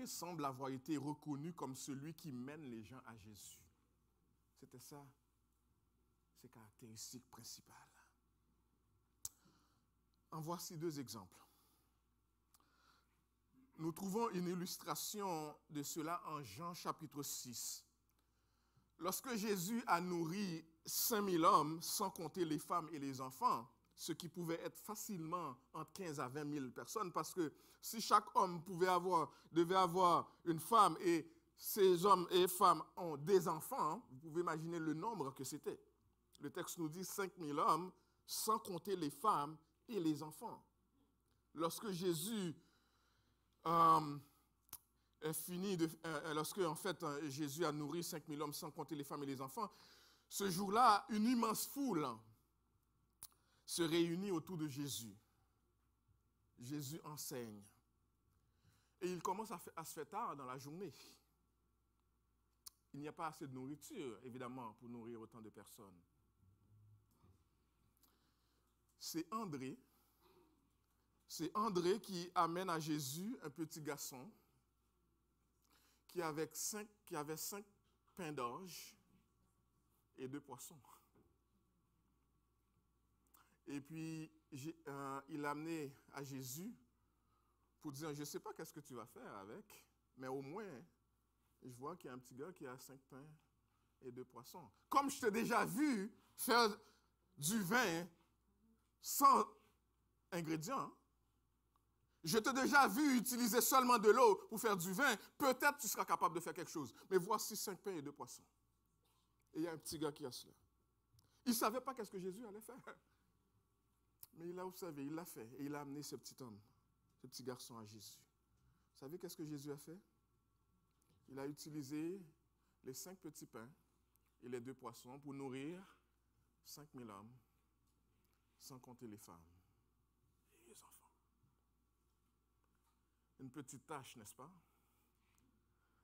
semble avoir été reconnu comme celui qui mène les gens à Jésus. C'était ça, ses caractéristiques principales. En voici deux exemples. Nous trouvons une illustration de cela en Jean chapitre 6. Lorsque Jésus a nourri 5000 hommes, sans compter les femmes et les enfants, ce qui pouvait être facilement entre 15 à 20 000 personnes, parce que si chaque homme devait avoir une femme et ces hommes et femmes ont des enfants, vous pouvez imaginer le nombre que c'était. Le texte nous dit 5000 hommes, sans compter les femmes et les enfants. Lorsque Jésus Jésus a nourri 5000 hommes sans compter les femmes et les enfants, ce jour-là, une immense foule se réunit autour de Jésus. Jésus enseigne. Et il commence à se faire tard dans la journée. Il n'y a pas assez de nourriture, évidemment, pour nourrir autant de personnes. C'est André qui amène à Jésus un petit garçon qui avait 5 pains d'orge et 2 poissons. Et puis, il l'a amené à Jésus pour dire, je ne sais pas qu'est-ce que tu vas faire avec, mais au moins, je vois qu'il y a un petit gars qui a 5 pains et 2 poissons. Comme je t'ai déjà vu faire du vin sans ingrédients, je t'ai déjà vu utiliser seulement de l'eau pour faire du vin, peut-être tu seras capable de faire quelque chose. Mais voici 5 pains et 2 poissons. Et il y a un petit gars qui a cela. Il ne savait pas qu'est-ce que Jésus allait faire. Mais il a observé, il l'a fait. Et il a amené ce petit homme, ce petit garçon à Jésus. Vous savez qu'est-ce que Jésus a fait? Il a utilisé les 5 petits pains et les 2 poissons pour nourrir 5000 hommes, sans compter les femmes et les enfants. Une petite tâche, n'est-ce pas?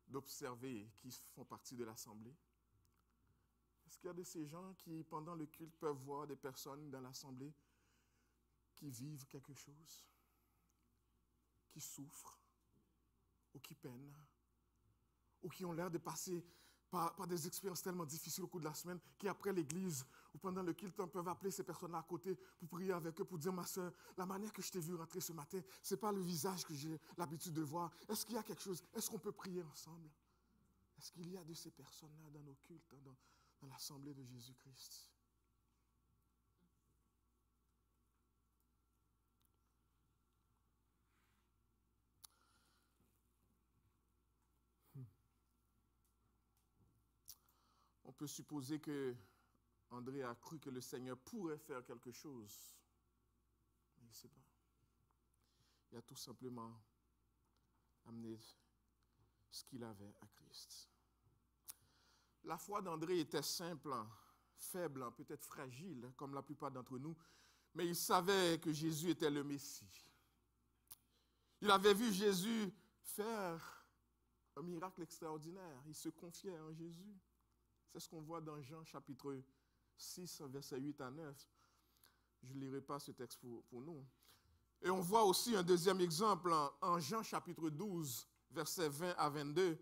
D'observer qui font partie de l'assemblée. Est-ce qu'il y a de ces gens qui, pendant le culte, peuvent voir des personnes dans l'assemblée qui vivent quelque chose, qui souffrent, ou qui peinent, ou qui ont l'air de passer par des expériences tellement difficiles au cours de la semaine, qui après l'église ou pendant le culte, peuvent appeler ces personnes-là à côté pour prier avec eux, pour dire, ma soeur, la manière que je t'ai vu rentrer ce matin, ce n'est pas le visage que j'ai l'habitude de voir. Est-ce qu'il y a quelque chose? Est-ce qu'on peut prier ensemble? Est-ce qu'il y a de ces personnes-là dans nos cultes, dans l'assemblée de Jésus-Christ? On peut supposer que André a cru que le Seigneur pourrait faire quelque chose, mais il ne sait pas. Il a tout simplement amené ce qu'il avait à Christ. La foi d'André était simple, faible, peut-être fragile, comme la plupart d'entre nous, mais il savait que Jésus était le Messie. Il avait vu Jésus faire un miracle extraordinaire. Il se confiait en Jésus. C'est ce qu'on voit dans Jean chapitre 6, versets 8 à 9. Je ne lirai pas ce texte pour nous. Et on voit aussi un deuxième exemple en Jean chapitre 12, versets 20 à 22.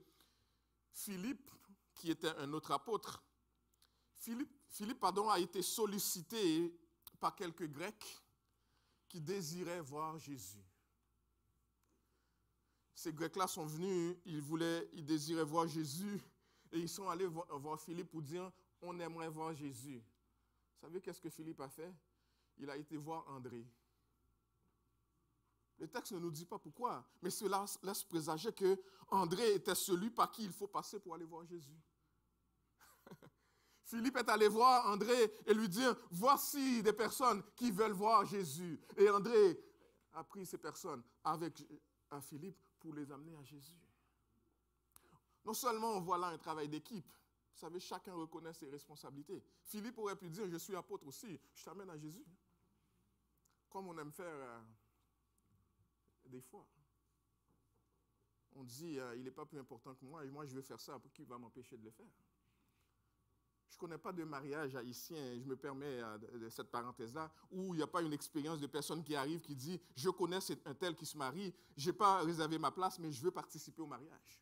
Philippe, qui était un autre apôtre, Philippe a été sollicité par quelques Grecs qui désiraient voir Jésus. Ces Grecs-là sont venus, ils désiraient voir Jésus. Et ils sont allés voir Philippe pour dire, on aimerait voir Jésus. Vous savez qu'est-ce que Philippe a fait? Il a été voir André. Le texte ne nous dit pas pourquoi, mais cela laisse présager que André était celui par qui il faut passer pour aller voir Jésus. Philippe est allé voir André et lui dire, voici des personnes qui veulent voir Jésus. Et André a pris ces personnes avec Philippe pour les amener à Jésus. Non seulement on voit là un travail d'équipe, vous savez, chacun reconnaît ses responsabilités. Philippe aurait pu dire, je suis apôtre aussi, je t'amène à Jésus. Comme on aime faire des fois. On dit, il n'est pas plus important que moi, et moi je veux faire ça, pour qui va m'empêcher de le faire? Je ne connais pas de mariage haïtien, je me permets de cette parenthèse-là, où il n'y a pas une expérience de personne qui arrive, qui dit, je connais un tel qui se marie, je n'ai pas réservé ma place, mais je veux participer au mariage.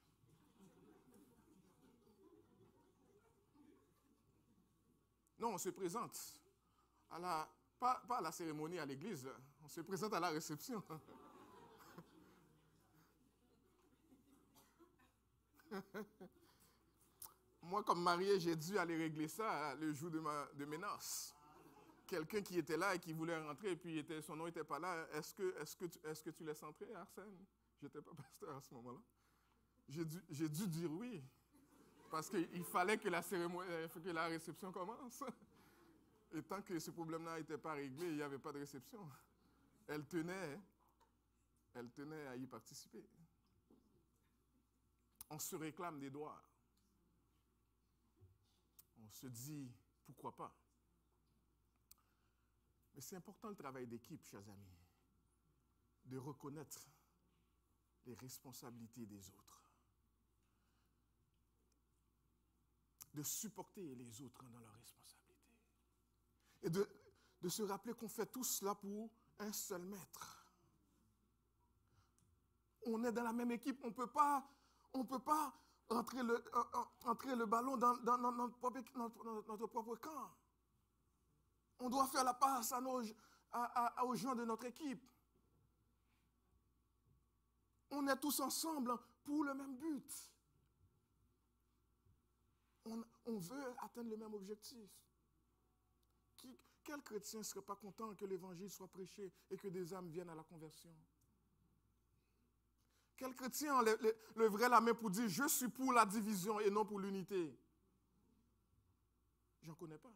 Non, on se présente, pas à la cérémonie à l'église, on se présente à la réception. Moi, comme marié, j'ai dû aller régler ça le jour de mes noces. Quelqu'un qui était là et qui voulait rentrer, et puis son nom n'était pas là. Est-ce que tu laisses entrer, Arsène? Je n'étais pas pasteur à ce moment-là. J'ai dû dire oui. Parce qu'il fallait que la réception commence. Et tant que ce problème-là n'était pas réglé, il n'y avait pas de réception. Elle tenait à y participer. On se réclame des droits. On se dit, pourquoi pas? Mais c'est important le travail d'équipe, chers amis, de reconnaître les responsabilités des autres. De supporter les autres dans leurs responsabilités. Et de se rappeler qu'on fait tout cela pour un seul maître. On est dans la même équipe, on ne peut pas entrer le ballon dans notre propre camp. On doit faire la passe aux gens de notre équipe. On est tous ensemble pour le même but. On veut atteindre le même objectif. Quel chrétien ne serait pas content que l'évangile soit prêché et que des âmes viennent à la conversion? Quel chrétien lèverait la main pour dire « Je suis pour la division et non pour l'unité » ? J'en connais pas.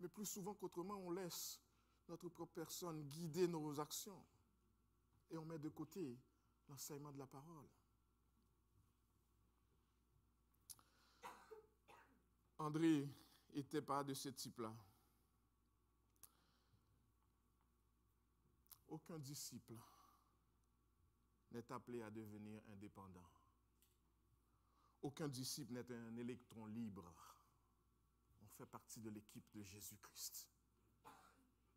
Mais plus souvent qu'autrement, on laisse notre propre personne guider nos actions et on met de côté l'enseignement de la parole. André n'était pas de ce type-là. Aucun disciple n'est appelé à devenir indépendant. Aucun disciple n'est un électron libre. On fait partie de l'équipe de Jésus-Christ.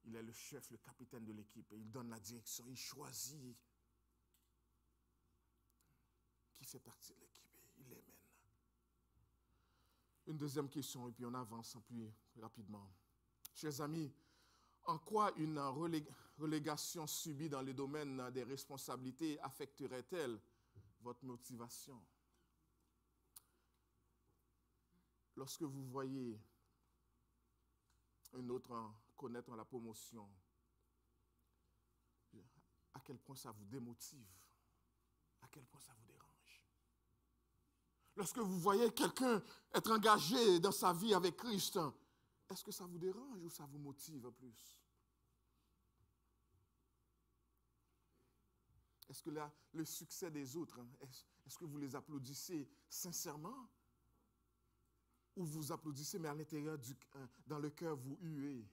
Il est le chef, le capitaine de l'équipe et il donne la direction, il choisit qui fait partie de l'équipe et il Une deuxième question, et puis on avance plus rapidement. Chers amis, en quoi une relégation subie dans le domaine des responsabilités affecterait-elle votre motivation? Lorsque vous voyez un autre connaître la promotion, à quel point ça vous démotive? À quel point ça vous dérange? Lorsque vous voyez quelqu'un être engagé dans sa vie avec Christ, est-ce que ça vous dérange ou ça vous motive plus? Est-ce que le succès des autres, est-ce que vous les applaudissez sincèrement? Ou vous applaudissez, mais à l'intérieur, dans le cœur, vous huez?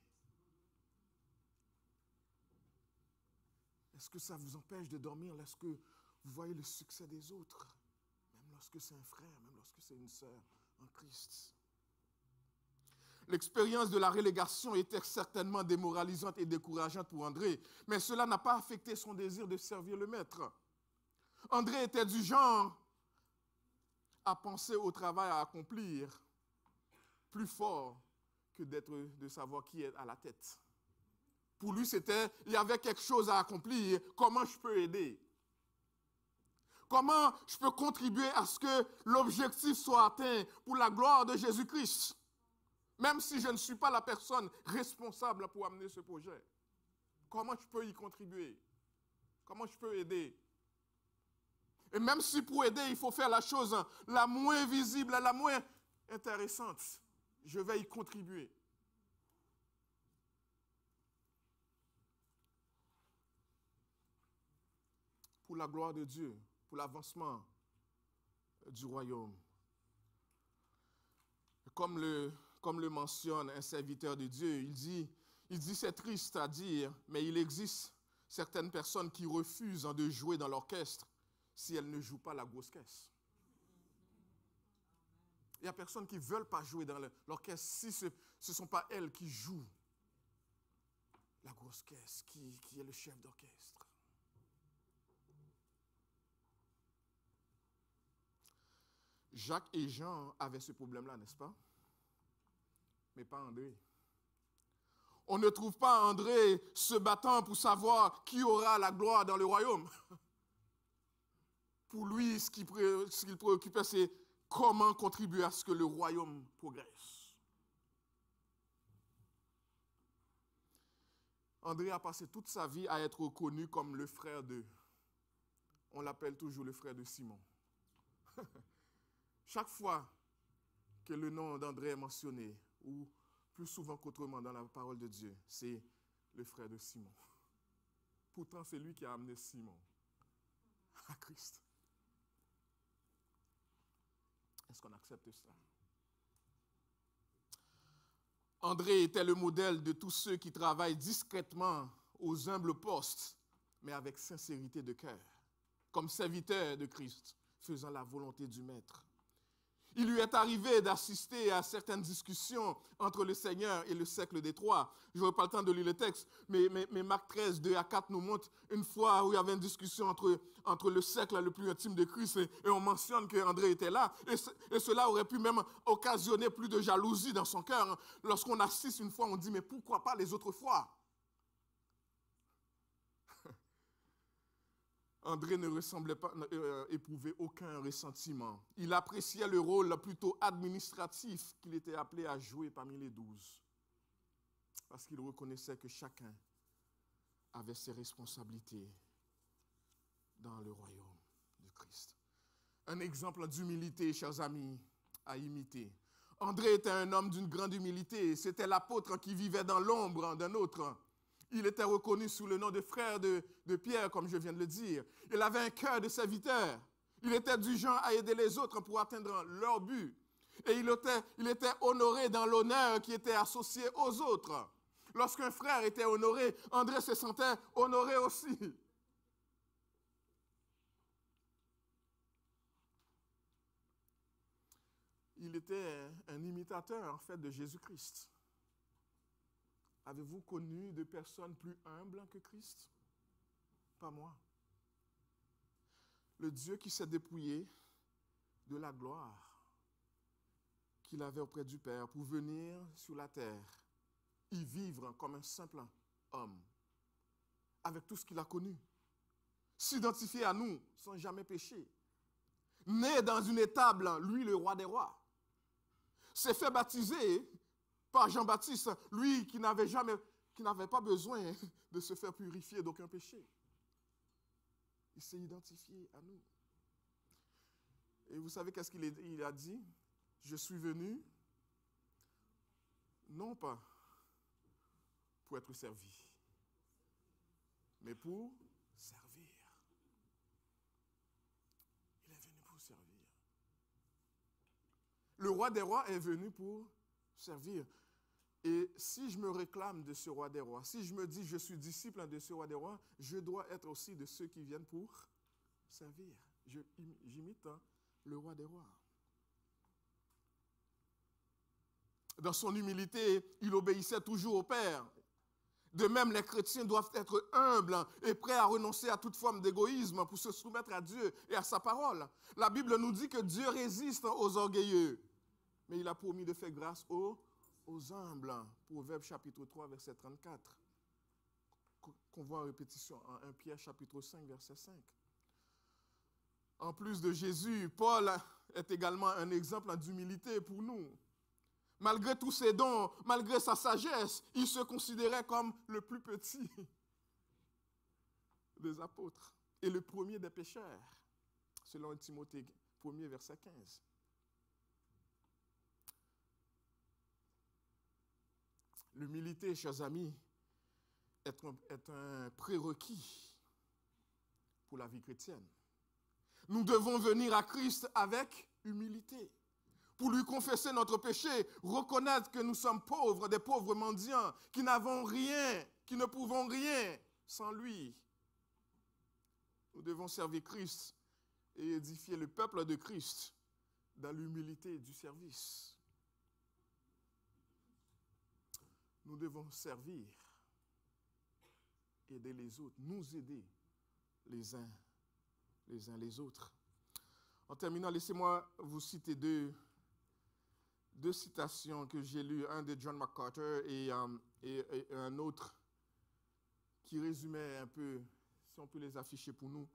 Est-ce que ça vous empêche de dormir lorsque vous voyez le succès des autres? Même lorsque c'est un frère, même lorsque c'est une sœur en Christ. L'expérience de la relégation était certainement démoralisante et décourageante pour André, mais cela n'a pas affecté son désir de servir le maître. André était du genre à penser au travail à accomplir plus fort que de savoir qui est à la tête. Pour lui, il y avait quelque chose à accomplir. Comment je peux aider? Comment je peux contribuer à ce que l'objectif soit atteint pour la gloire de Jésus-Christ? Même si je ne suis pas la personne responsable pour amener ce projet. Comment je peux y contribuer? Comment je peux aider? Et même si pour aider, il faut faire la chose la moins visible, la moins intéressante, je vais y contribuer. Pour la gloire de Dieu, pour l'avancement du royaume. Comme le mentionne un serviteur de Dieu, il dit c'est triste à dire, mais il existe certaines personnes qui refusent de jouer dans l'orchestre si elles ne jouent pas la grosse caisse. Il y a personnes qui ne veulent pas jouer dans l'orchestre si ce ne sont pas elles qui jouent la grosse caisse, qui est le chef d'orchestre. Jacques et Jean avaient ce problème-là, n'est-ce pas? Mais pas André. On ne trouve pas André se battant pour savoir qui aura la gloire dans le royaume. Pour lui, ce qu'il préoccupait, c'est comment contribuer à ce que le royaume progresse. André a passé toute sa vie à être reconnu comme le frère de. On l'appelle toujours le frère de Simon. Chaque fois que le nom d'André est mentionné, ou plus souvent qu'autrement dans la parole de Dieu, c'est le frère de Simon. Pourtant, c'est lui qui a amené Simon à Christ. Est-ce qu'on accepte cela? André était le modèle de tous ceux qui travaillent discrètement aux humbles postes, mais avec sincérité de cœur, comme serviteur de Christ, faisant la volonté du Maître. Il lui est arrivé d'assister à certaines discussions entre le Seigneur et le cercle des Trois. Je n'aurai pas le temps de lire le texte, mais Marc 13, 2 à 4 nous montre une fois où il y avait une discussion entre le cercle le plus intime de Christ et on mentionne qu'André était là. Et cela aurait pu même occasionner plus de jalousie dans son cœur. Lorsqu'on assiste une fois, on dit, mais pourquoi pas les autres fois? André ne ressemblait pas éprouver aucun ressentiment. Il appréciait le rôle plutôt administratif qu'il était appelé à jouer parmi les 12. Parce qu'il reconnaissait que chacun avait ses responsabilités dans le royaume de Christ. Un exemple d'humilité, chers amis, à imiter. André était un homme d'une grande humilité. C'était l'apôtre qui vivait dans l'ombre d'un autre. Il était reconnu sous le nom de frère de Pierre, comme je viens de le dire. Il avait un cœur de serviteur. Il était du genre à aider les autres pour atteindre leur but. Et il était honoré dans l'honneur qui était associé aux autres. Lorsqu'un frère était honoré, André se sentait honoré aussi. Il était un imitateur, en fait, de Jésus-Christ. Avez-vous connu de personnes plus humbles que Christ? Pas moi. Le Dieu qui s'est dépouillé de la gloire, qu'il avait auprès du Père pour venir sur la terre, y vivre comme un simple homme, avec tout ce qu'il a connu, s'identifier à nous sans jamais pécher, né dans une étable, lui le roi des rois, s'est fait baptiser par Jean-Baptiste, lui qui n'avait pas besoin de se faire purifier d'aucun péché. Il s'est identifié à nous. Et vous savez qu'est-ce qu'il a dit? Je suis venu, non pas pour être servi, mais pour servir. Il est venu pour servir. Le roi des rois est venu pour servir. Et si je me réclame de ce roi des rois, si je me dis je suis disciple de ce roi des rois, je dois être aussi de ceux qui viennent pour servir. J'imite le roi des rois. Dans son humilité, il obéissait toujours au Père. De même, les chrétiens doivent être humbles et prêts à renoncer à toute forme d'égoïsme pour se soumettre à Dieu et à sa parole. La Bible nous dit que Dieu résiste aux orgueilleux, mais il a promis de faire grâce aux humbles. Proverbe chapitre 3, verset 34, qu'on voit en répétition en 1 Pierre chapitre 5, verset 5. En plus de Jésus, Paul est également un exemple d'humilité pour nous. Malgré tous ses dons, malgré sa sagesse, il se considérait comme le plus petit des apôtres et le premier des pécheurs, selon Timothée 1er, verset 15. L'humilité, chers amis, est un prérequis pour la vie chrétienne. Nous devons venir à Christ avec humilité, pour lui confesser notre péché, reconnaître que nous sommes pauvres, des pauvres mendiants, qui n'avons rien, qui ne pouvons rien sans lui. Nous devons servir Christ et édifier le peuple de Christ dans l'humilité du service. Nous devons servir, aider les autres, nous aider les uns les autres. En terminant, laissez-moi vous citer deux citations que j'ai lues, un de John MacArthur et un autre qui résumait un peu, si on peut les afficher pour nous,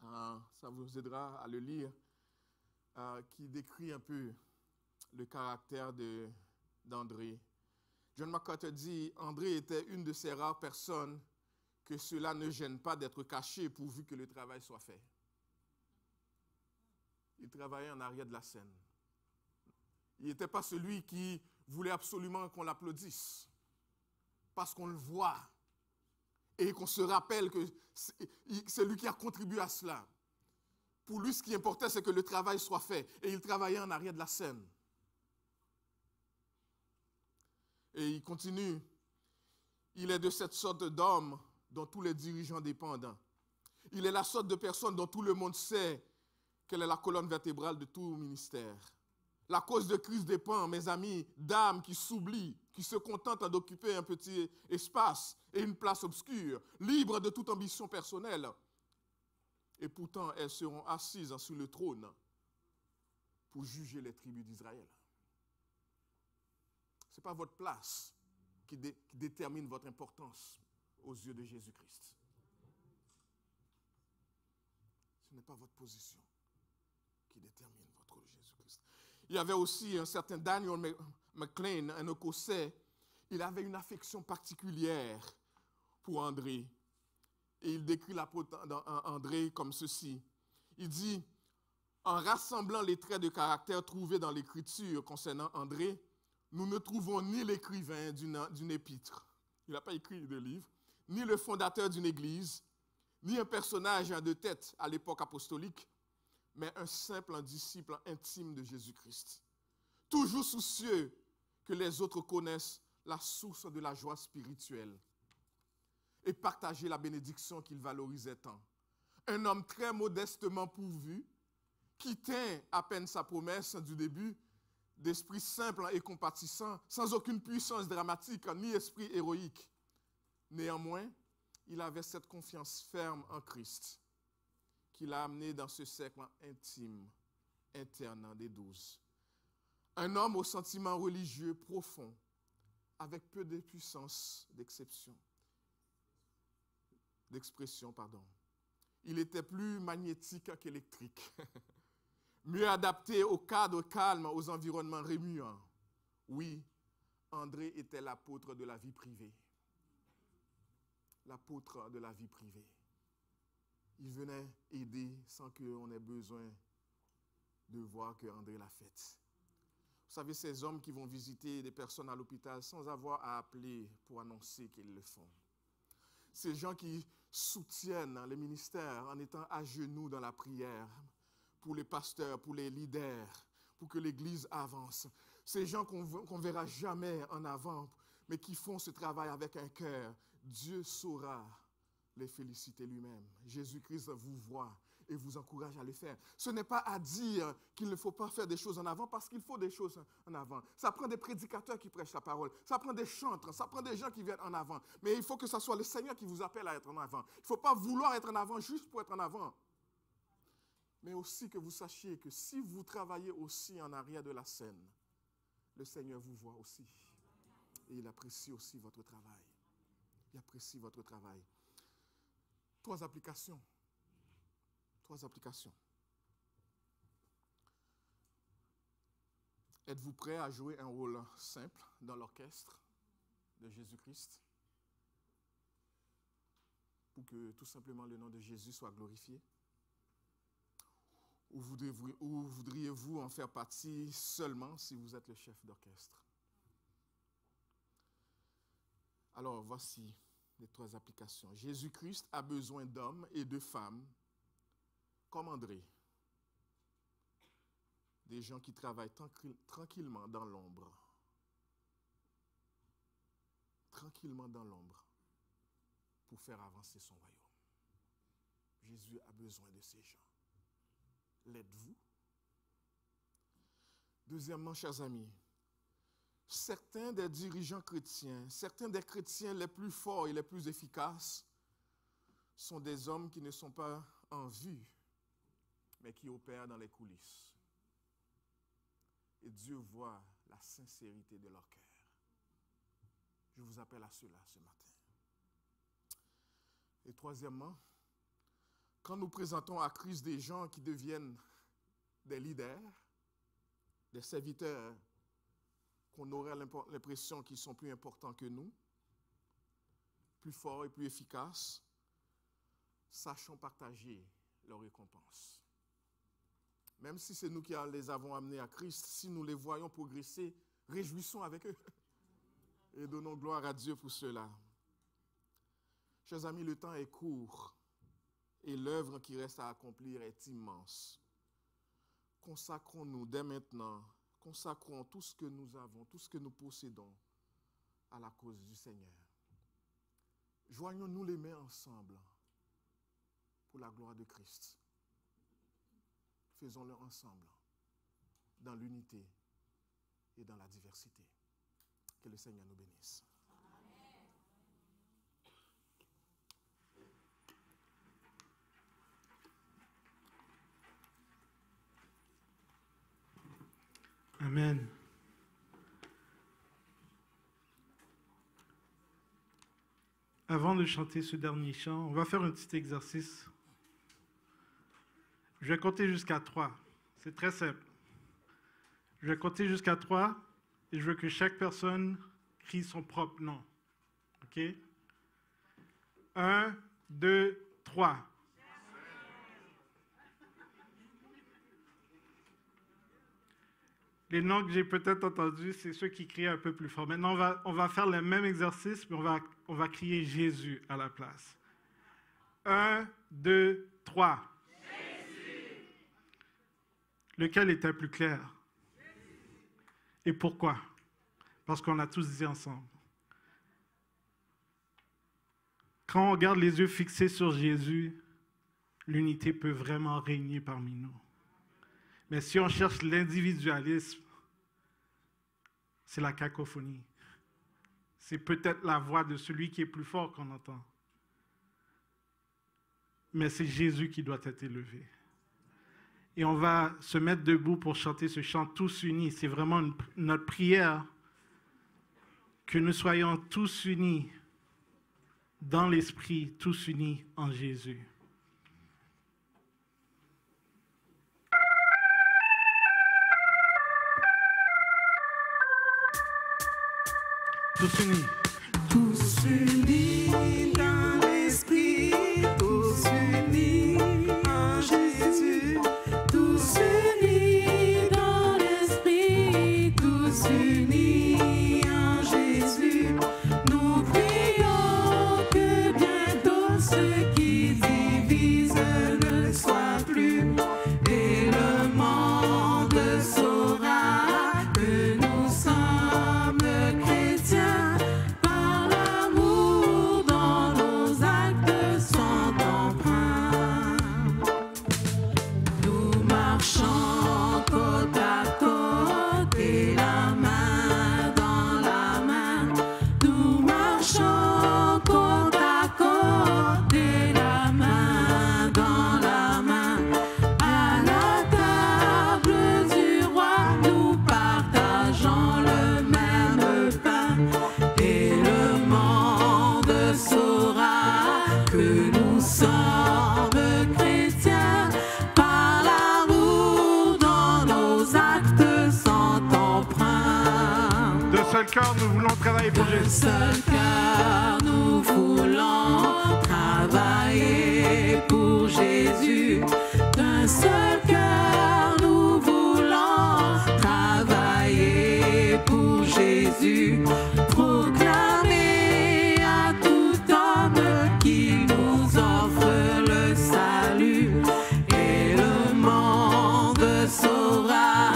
ça vous aidera à le lire, qui décrit un peu le caractère d'André. John MacArthur dit, André était une de ces rares personnes que cela ne gêne pas d'être caché pourvu que le travail soit fait. Il travaillait en arrière de la scène. Il n'était pas celui qui voulait absolument qu'on l'applaudisse, parce qu'on le voit et qu'on se rappelle que c'est lui qui a contribué à cela. Pour lui, ce qui importait, c'est que le travail soit fait. Et il travaillait en arrière de la scène. Et il continue. Il est de cette sorte d'homme dont tous les dirigeants dépendent. Il est la sorte de personne dont tout le monde sait qu'elle est la colonne vertébrale de tout ministère. La cause de Christ dépend, mes amis, d'âmes qui s'oublient, qui se contentent d'occuper un petit espace et une place obscure, libres de toute ambition personnelle. Et pourtant, elles seront assises sur le trône pour juger les tribus d'Israël. Ce n'est pas votre place qui détermine votre importance aux yeux de Jésus-Christ. Ce n'est pas votre position qui détermine votre Jésus-Christ. Il y avait aussi un certain Daniel McLean, un Écossais. Il avait une affection particulière pour André. Et il décrit l'apôtre André comme ceci. Il dit, en rassemblant les traits de caractère trouvés dans l'Écriture concernant André, nous ne trouvons ni l'écrivain d'une épître, il n'a pas écrit de livre, ni le fondateur d'une église, ni un personnage de tête à l'époque apostolique, mais un simple disciple intime de Jésus-Christ. Toujours soucieux que les autres connaissent la source de la joie spirituelle et partager la bénédiction qu'il valorisait tant. Un homme très modestement pourvu, qui tint à peine sa promesse du début, d'esprit simple et compatissant, sans aucune puissance dramatique ni esprit héroïque. Néanmoins, il avait cette confiance ferme en Christ qui l'a amené dans ce cercle intime, interne des 12. Un homme aux sentiments religieux profonds, avec peu de puissance d'expression. Il était plus magnétique qu'électrique, mieux adapté au cadre calme, aux environnements remuants. Oui, André était l'apôtre de la vie privée. L'apôtre de la vie privée. Il venait aider sans qu'on ait besoin de voir que André l'a fait. Vous savez, ces hommes qui vont visiter des personnes à l'hôpital sans avoir à appeler pour annoncer qu'ils le font. Ces gens qui soutiennent les ministères en étant à genoux dans la prière pour les pasteurs, pour les leaders, pour que l'Église avance. Ces gens qu'on ne verra jamais en avant, mais qui font ce travail avec un cœur. Dieu saura les féliciter lui-même. Jésus-Christ vous voit et vous encourage à les faire. Ce n'est pas à dire qu'il ne faut pas faire des choses en avant, parce qu'il faut des choses en avant. Ça prend des prédicateurs qui prêchent la parole, ça prend des chantres, ça prend des gens qui viennent en avant. Mais il faut que ce soit le Seigneur qui vous appelle à être en avant. Il ne faut pas vouloir être en avant juste pour être en avant. Mais aussi que vous sachiez que si vous travaillez aussi en arrière de la scène, le Seigneur vous voit aussi. Et il apprécie aussi votre travail. Il apprécie votre travail. 3 applications. Êtes-vous prêt à jouer un rôle simple dans l'orchestre de Jésus-Christ pour que tout simplement le nom de Jésus soit glorifié? Ou voudriez-vous en faire partie seulement si vous êtes le chef d'orchestre? Alors, voici les 3 applications. Jésus-Christ a besoin d'hommes et de femmes comme André. Des gens qui travaillent tranquillement dans l'ombre. Tranquillement dans l'ombre pour faire avancer son royaume. Jésus a besoin de ces gens. L'êtes-vous? Deuxièmement, chers amis, certains des dirigeants chrétiens, certains des chrétiens les plus forts et les plus efficaces sont des hommes qui ne sont pas en vue, mais qui opèrent dans les coulisses. Et Dieu voit la sincérité de leur cœur. Je vous appelle à cela ce matin. Et troisièmement, quand nous présentons à Christ des gens qui deviennent des leaders, des serviteurs, qu'on aurait l'impression qu'ils sont plus importants que nous, plus forts et plus efficaces, sachons partager leur récompense. Même si c'est nous qui les avons amenés à Christ, si nous les voyons progresser, réjouissons avec eux et donnons gloire à Dieu pour cela. Chers amis, le temps est court et l'œuvre qui reste à accomplir est immense. Consacrons-nous dès maintenant, consacrons tout ce que nous avons, tout ce que nous possédons à la cause du Seigneur. Joignons-nous les mains ensemble pour la gloire de Christ. Faisons-le ensemble, dans l'unité et dans la diversité. Que le Seigneur nous bénisse. Amen. Avant de chanter ce dernier chant, on va faire un petit exercice. Je vais compter jusqu'à 3. C'est très simple. Je vais compter jusqu'à 3 et je veux que chaque personne crie son propre nom. OK? 1, 2, 3. Les noms que j'ai peut-être entendus, c'est ceux qui crient un peu plus fort. Maintenant, on va faire le même exercice, mais on va crier Jésus à la place. 1, 2, 3. Jésus. Lequel était plus clair? Et pourquoi? Parce qu'on l'a tous dit ensemble. Quand on garde les yeux fixés sur Jésus, l'unité peut vraiment régner parmi nous. Mais si on cherche l'individualisme, c'est la cacophonie. C'est peut-être la voix de celui qui est plus fort qu'on entend. Mais c'est Jésus qui doit être élevé. Et on va se mettre debout pour chanter ce chant tous unis. C'est vraiment notre prière que nous soyons tous unis dans l'esprit, tous unis en Jésus. Tous unis. Tous unis dans l'esprit, tous unis en Jésus, tous unis dans l'esprit, tous unis en Jésus. Nous prions que bientôt ce qui divise ne soit plus, et le monde saura que nous sommes chrétiens. Par l'amour dans nos actes sont empreints. Nous marchons côte à côte et la main dans la main. Nous marchons côte à côte et la main dans la main. À la table du roi, nous partageons le même pain. Et le monde saura que nous sommes chrétiens. Par l'amour dans nos actes sont empreints. D'un seul cœur, nous voulons travailler pour D'un Jésus. seul cœur, nous voulons travailler pour Jésus. D'un seul cœur, nous voulons travailler pour Jésus. Proclamer à tout homme qui nous offre le salut. Et le monde saura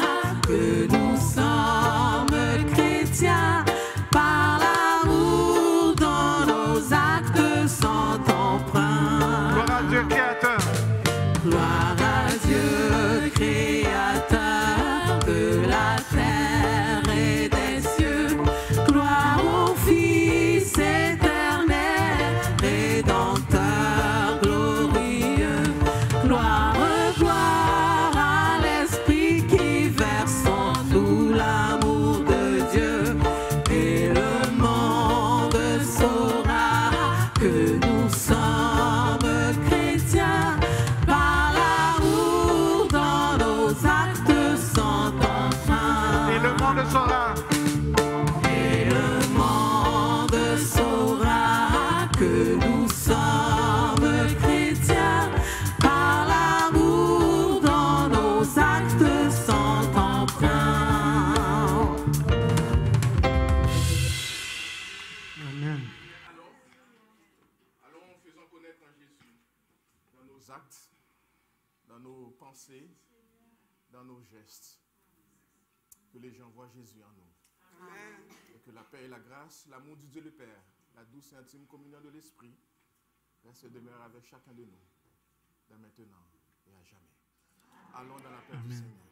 que nous sommes chrétiens. Par l'amour dans nos actes sont empreints. Gloire à Dieu créateur. Gloire à Dieu créateur de la terre et des cieux. Gloire au Fils éternel, rédempteur glorieux. Gloire, gloire à l'Esprit qui verse en nous l'amour de Dieu. Et le monde saura que nous sommes chrétiens. Par l'amour dans nos actes sont empreints. Et le monde saura. Et le monde saura que nous sommes chrétiens. Par l'amour dans nos actes sont empreints. Amen. Allons, faisons connaître en Jésus dans nos actes, dans nos pensées, dans nos gestes. Que les gens voient Jésus en nous. Et que la paix et la grâce, l'amour du Dieu le Père, la douce et intime communion de l'Esprit reste et demeure avec chacun de nous, dès maintenant et à jamais. Allons dans la paix du Seigneur.